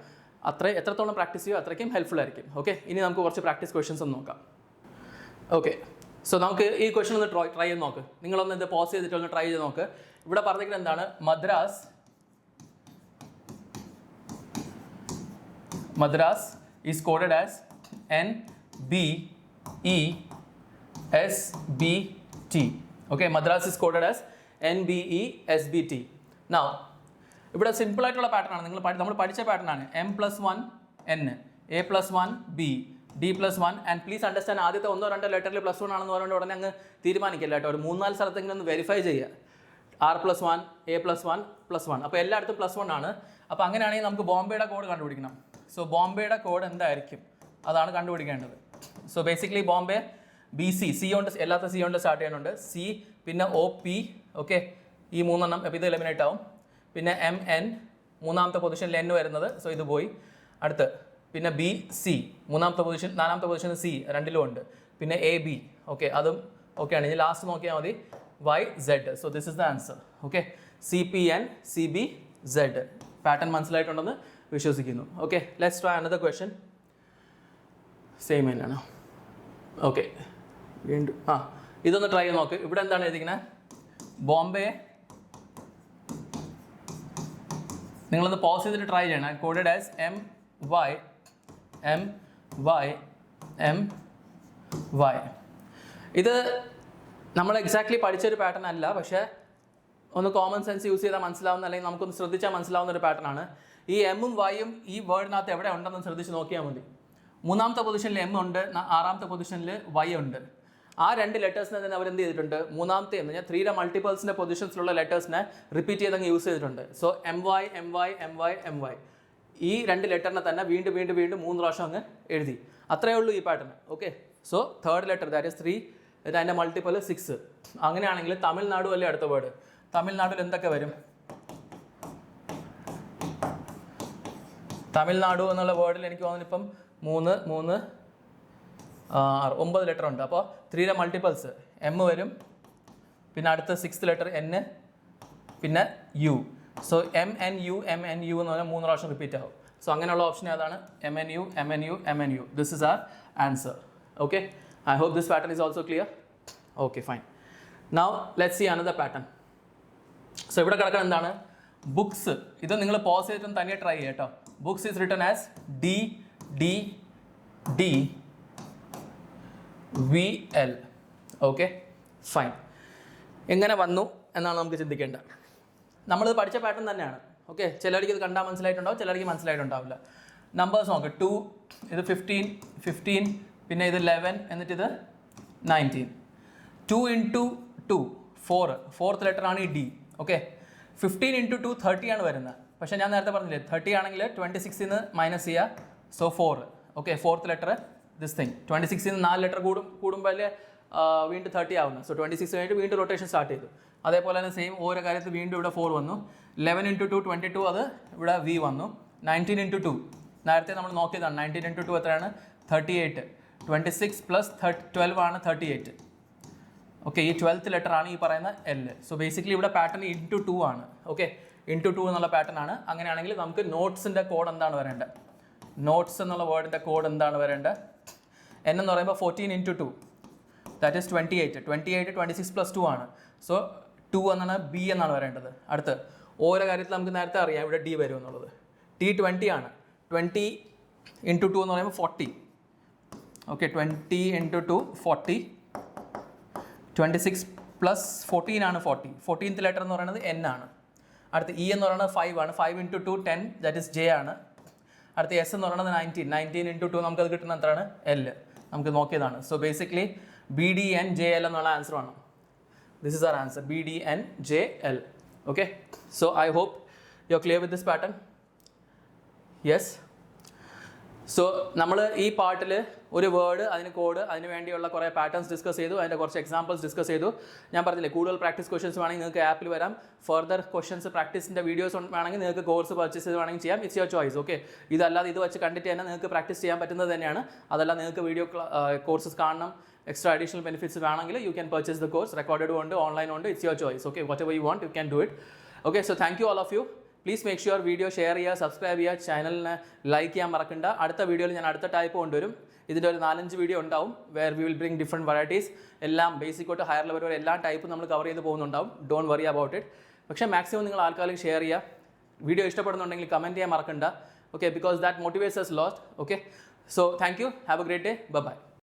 എത്രത്തോളം പ്രാക്ടീസ് ചെയ്യുമോ അത്രയ്ക്കും ഹെൽപ്ഫുൾ ആയിരിക്കും. ഓക്കെ, ഇനി നമുക്ക് കുറച്ച് പ്രാക്ടീസ് ക്വസ്റ്റൻസ് ഒന്ന് നോക്കാം. ഓക്കെ, സോ നമുക്ക് ഈ ക്വസ്റ്റൻ ഒന്ന് ട്രൈ ചെയ്ത് നോക്ക്. നിങ്ങളൊന്ന് ഇത് പോസ് ചെയ്തിട്ട് ഒന്ന് ട്രൈ ചെയ്ത് നോക്ക്. ഇവിടെ പറഞ്ഞിരിക്കുന്നത് എന്താണ്? Madras is coded as NBESBT. Okay, Madras is coded as NBESBT. Now ഇവിടെ സിമ്പിൾ ആയിട്ടുള്ള പാറ്റേൺ ആണ്. നമ്മൾ പഠിച്ച പാറ്റേൺ ആണ്. M+1 N, A+1 B, D+1. And please understand, ആദ്യത്തെ 1-2 ലെറ്ററിൽ +1 ആണെന്ന് പറഞ്ഞുകൊണ്ട് ഉടനെ അങ്ങ് തീരുമാനിക്കില്ല കേട്ടോ. ഒരു 3-4 സ്ഥലത്തെങ്കിലും ഒന്ന് വെരിഫൈ ചെയ്യുക. R+1, A+1, +1. അപ്പോൾ എല്ലായിടത്തും +1 ആണ്. അപ്പോൾ അങ്ങനെയാണെങ്കിൽ നമുക്ക് ബോംബെയുടെ കോഡ് കണ്ടുപിടിക്കണം. സോ ബോംബെയുടെ കോഡ് എന്തായിരിക്കും അതാണ് കണ്ടുപിടിക്കേണ്ടത്. So basically Bombay BC, C കൊണ്ട് എല്ലാത്ത C കൊണ്ട് സ്റ്റാർട്ട് ചെയ്യുന്നുണ്ട്. C, പിന്നെ OP. ഓക്കെ, ഈ 3 എണ്ണം. അപ്പോൾ ഇത് എലിമിനേറ്റ് ആവും. പിന്നെ MN, മൂന്നാമത്തെ പൊസിഷനിൽ N വരുന്നത്. സോ ഇത് പോയി. അടുത്ത് പിന്നെ BC, 4ാമത്തെ പൊസിഷൻ C രണ്ടിലും ഉണ്ട്. പിന്നെ AB. ഓക്കെ, അതും ഓക്കെയാണ്. ഇനി ലാസ്റ്റ് നോക്കിയാൽ മതി YZ. So this is the answer. Okay, CPN CBZ. Pattern മനസ്സിലായിട്ടുണ്ടെന്ന് വിശ്വസിക്കുന്നു. Okay, let's try another question. Same തന്നെയാണ്. ഓക്കെ, വീണ്ടും ഇതൊന്ന് ട്രൈ ചെയ്ത് നോക്ക്. ഇവിടെ എന്താണ് എഴുതിക്കുന്നത്? ബോംബെ. നിങ്ങളൊന്ന് പോസ് ചെയ്തിട്ട് ട്രൈ ചെയ്യണം. Coded as MY. ഇത് നമ്മൾ എക്സാക്ട്ലി പഠിച്ചൊരു പാറ്റേൺ അല്ല, പക്ഷേ ഒന്ന് കോമൺ സെൻസ് യൂസ് ചെയ്താൽ മനസ്സിലാവുന്ന, അല്ലെങ്കിൽ നമുക്കൊന്ന് ശ്രദ്ധിച്ചാൽ മനസ്സിലാവുന്ന ഒരു പാറ്റേൺ ആണ്. ഈ എമ്മും വൈയും ഈ വേർഡിനകത്ത് എവിടെ ഉണ്ടെന്ന് ശ്രദ്ധിച്ച് നോക്കിയാൽ മതി. 3ാമത്തെ പൊസിഷനിൽ M ഉണ്ട്, 6ാമത്തെ പൊസിഷനിൽ Y ഉണ്ട്. ആ 2 ലെറ്റേഴ്സിനെ തന്നെ അവരെന്ത് ചെയ്തിട്ടുണ്ട്? 3ാമത്തെ എന്ന് പറഞ്ഞാൽ 3യുടെ മൾട്ടിപ്പിൾസിൻ്റെ പൊസിഷൻസിലുള്ള ലെറ്റേഴ്സിനെ റിപ്പീറ്റ് ചെയ്തങ്ങ് യൂസ് ചെയ്തിട്ടുണ്ട്. സോ MY ഈ 2 ലെറ്ററിനെ തന്നെ വീണ്ടും 3 പ്രാവശ്യം അങ്ങ് എഴുതി. അത്രയേ ഉള്ളൂ ഈ pattern. Okay, so 3rd letter that is 3, അതിൻ്റെ മൾട്ടിപ്പിൾ 6. അങ്ങനെയാണെങ്കിൽ തമിഴ്നാടു അല്ലേ അടുത്ത വേർഡ്? തമിഴ്നാട്ടിൽ എന്തൊക്കെ വരും? തമിഴ്നാടു എന്നുള്ള വേർഡിൽ എനിക്ക് തോന്നുന്നു ഇപ്പം 3, 9 ലെറ്റർ ഉണ്ട്. അപ്പോൾ 3യുടെ മൾട്ടിപ്പിൾസ് M വരും, പിന്നെ അടുത്ത 6th ലെറ്റർ N, പിന്നെ U. So M N U എന്ന് പറഞ്ഞാൽ 3 പ്രാവശ്യം റിപ്പീറ്റ് ആവും. സോ അങ്ങനെയുള്ള ഓപ്ഷൻ ഏതാണ്? MNU. This is our answer. Okay, I hope this pattern is also clear. Okay fine. Now let's see another pattern. So ഇവിടെ കിടക്കുന്നത് എന്താണ്? ബുക്സ്. ഇത് നിങ്ങൾ പോസ് ചെയ്തിട്ട് തന്നെ ട്രൈ ചെയ്യാം കേട്ടോ. Books is written as DDVL. Okay fine. എങ്ങനെ വന്നു എന്നാണ് നമുക്ക് ചിന്തിക്കേണ്ടത്. നമ്മളിത് പഠിച്ച പാറ്റേൺ തന്നെയാണ്. ഓക്കെ, ചിലർക്ക് ഇത് കണ്ടാൽ മനസ്സിലായിട്ടുണ്ടാവും, ചിലർക്ക് മനസ്സിലായിട്ടുണ്ടാവില്ല. നമ്പേഴ്സ് നോക്ക്. 2, ഇത് 15, പിന്നെ ഇത് 11, എന്നിട്ട് ഇത് 19. 2 into 2 4, ഫോർത്ത് ലെറ്റർ ആണ് ഈ D. ഓക്കെ, 15 into 2 30 ആണ് വരുന്നത്. പക്ഷേ ഞാൻ നേരത്തെ പറഞ്ഞില്ലേ 30 ആണെങ്കിൽ 26 നിന്ന് മൈനസ് ചെയ്യുക. So 4. Okay, fourth letter this thing. 26 നിന്ന് 4 ലെറ്റർ കൂടുമ്പോൾ വീണ്ടും 30 ആവുന്നത്. സോ 26 കഴിഞ്ഞിട്ട് വീണ്ടും റൊട്ടേഷൻ സ്റ്റാർട്ട് ചെയ്തു. അതേപോലെ തന്നെ സെയിം ഓരോ കാര്യത്തിൽ വീണ്ടും ഇവിടെ 4 വന്നു. 11 into 2 22, അത് ഇവിടെ V വന്നു. 19 into 2 നേരത്തെ നമ്മൾ നോക്കിയതാണ്. 19 into 2 എത്രയാണ്? 38. 26 plus 12 ആണ് 38. ഓക്കെ, ഈ 12th ലെറ്റർ ആണ് ഈ പറയുന്ന L. സോ ബേസിക്കലി ഇവിടെ പാറ്റേൺ ഇൻറ്റു 2 ആണ്. ഓക്കെ, ഇൻറ്റു 2 എന്നുള്ള പാറ്റേൺ ആണ്. അങ്ങനെയാണെങ്കിൽ നമുക്ക് നോട്ട്സിൻ്റെ കോഡ് എന്താണ് വരേണ്ടത്? നോട്ട്സ് എന്നുള്ള വേർഡിൻ്റെ കോഡ് എന്താണ് വരേണ്ടത്? N എന്ന് പറയുമ്പോൾ 14 into 2, ദാറ്റ് ഈസ് 28. 26 plus 2 ആണ്. സോ 2 എന്നാണ് B എന്നാണ് വരേണ്ടത്. അടുത്ത് ഓരോ കാര്യത്തിൽ നമുക്ക് നേരത്തെ അറിയാം ഇവിടെ D വരും എന്നുള്ളത്. T 20 ആണ്. 20 into 2 എന്ന് പറയുമ്പോൾ 40. Okay, 20 into 2 40. 26 plus 14 ആണ് 40. 14th ലെറ്റർ എന്ന് പറയുന്നത് N ആണ്. അടുത്ത് E എന്ന് പറയുന്നത് 5 ആണ്. 5 into 2 10, ദാറ്റ് ഈസ് J ആണ്. അടുത്ത S എന്ന് പറയുന്നത് 19 into 2 നമുക്കത് കിട്ടുന്ന എത്രയാണ്? L. നമുക്ക് നോക്കിയതാണ്. സോ ബേസിക്കലി BDNJL എന്നുള്ള ആൻസർ ആണ്. This is our answer, BDNJL. Okay, so I hope you are clear with this pattern. Yes. So നമ്മൾ ഈ പാർട്ടിൽ ഒരു വേർഡ്, അതിന് കോഡ്, അതിന് വേണ്ടിയുള്ള കുറേ പാറ്റേൺസ് ഡിസ്കസ് ചെയ്തു. അതിൻ്റെ കുറച്ച് എക്സാമ്പിൾസ് ഡിസ്കസ് ചെയ്തു. ഞാൻ പറഞ്ഞില്ലേ കൂടുതൽ പ്രാക്ടീസ് ക്വസ്റ്റൻസ് വേണമെങ്കിൽ നിങ്ങൾക്ക് ആപ്പിൽ വരാം. ഫർദർ ക്വസ്റ്റൻസ് പ്രാക്ടീസിൻ്റെ വീഡിയോസ് വേണമെങ്കിൽ നിങ്ങൾക്ക് കോഴ്സ് പർച്ചേസ് ചെയ്ത് വേണമെങ്കിൽ ചെയ്യാം. It's your choice. ഓക്കെ, ഇതല്ലാതെ ഇത് വെച്ച് കണ്ടിട്ട് തന്നെ നിങ്ങൾക്ക് പ്രാക്ടീസ് ചെയ്യാൻ പറ്റുന്നത് തന്നെയാണ്. അതല്ല നിങ്ങൾക്ക് വീഡിയോ കോഴ്സസ് കാണണം, എക്സ്ട്രാ അഡീഷണൽ ബെനിഫിറ്റ്സ് വേണമെങ്കിൽ you can purchase the course. Recorded ഉണ്ട്, ഓൺലൈൻ ഉണ്ട്. It's your choice. Okay, whatever you want you can do it. Okay, so thank you all of you. Please make sure video share ചെയ്യുക, subscribe ചെയ്യുക, ചാനലിനെ like ചെയ്യാൻ മറക്കണ്ട. അടുത്ത വീഡിയോയിൽ ഞാൻ അടുത്ത ടൈപ്പ് കൊണ്ടുവരും. ഇതിൻ്റെ ഒരു 4-5 വീഡിയോ ഉണ്ടാവും. Where we will bring different varieties. എല്ലാം ബേസിക് തൊട്ട് ഹയർ ലെവൽ വരെ എല്ലാ ടൈപ്പും നമ്മൾ കവർ ചെയ്ത് പോകുന്നുണ്ടാവും. Don't worry about it. പക്ഷേ മാക്സിമം നിങ്ങൾ ആൾക്കാർക്ക് ഷെയർ ചെയ്യുക. വീഡിയോ ഇഷ്ടപ്പെടുന്നുണ്ടെങ്കിൽ കമൻറ്റ് ചെയ്യാൻ മറക്കണ്ട. Okay, because that motivates us lot. Okay, so thank you. Have a great day. By.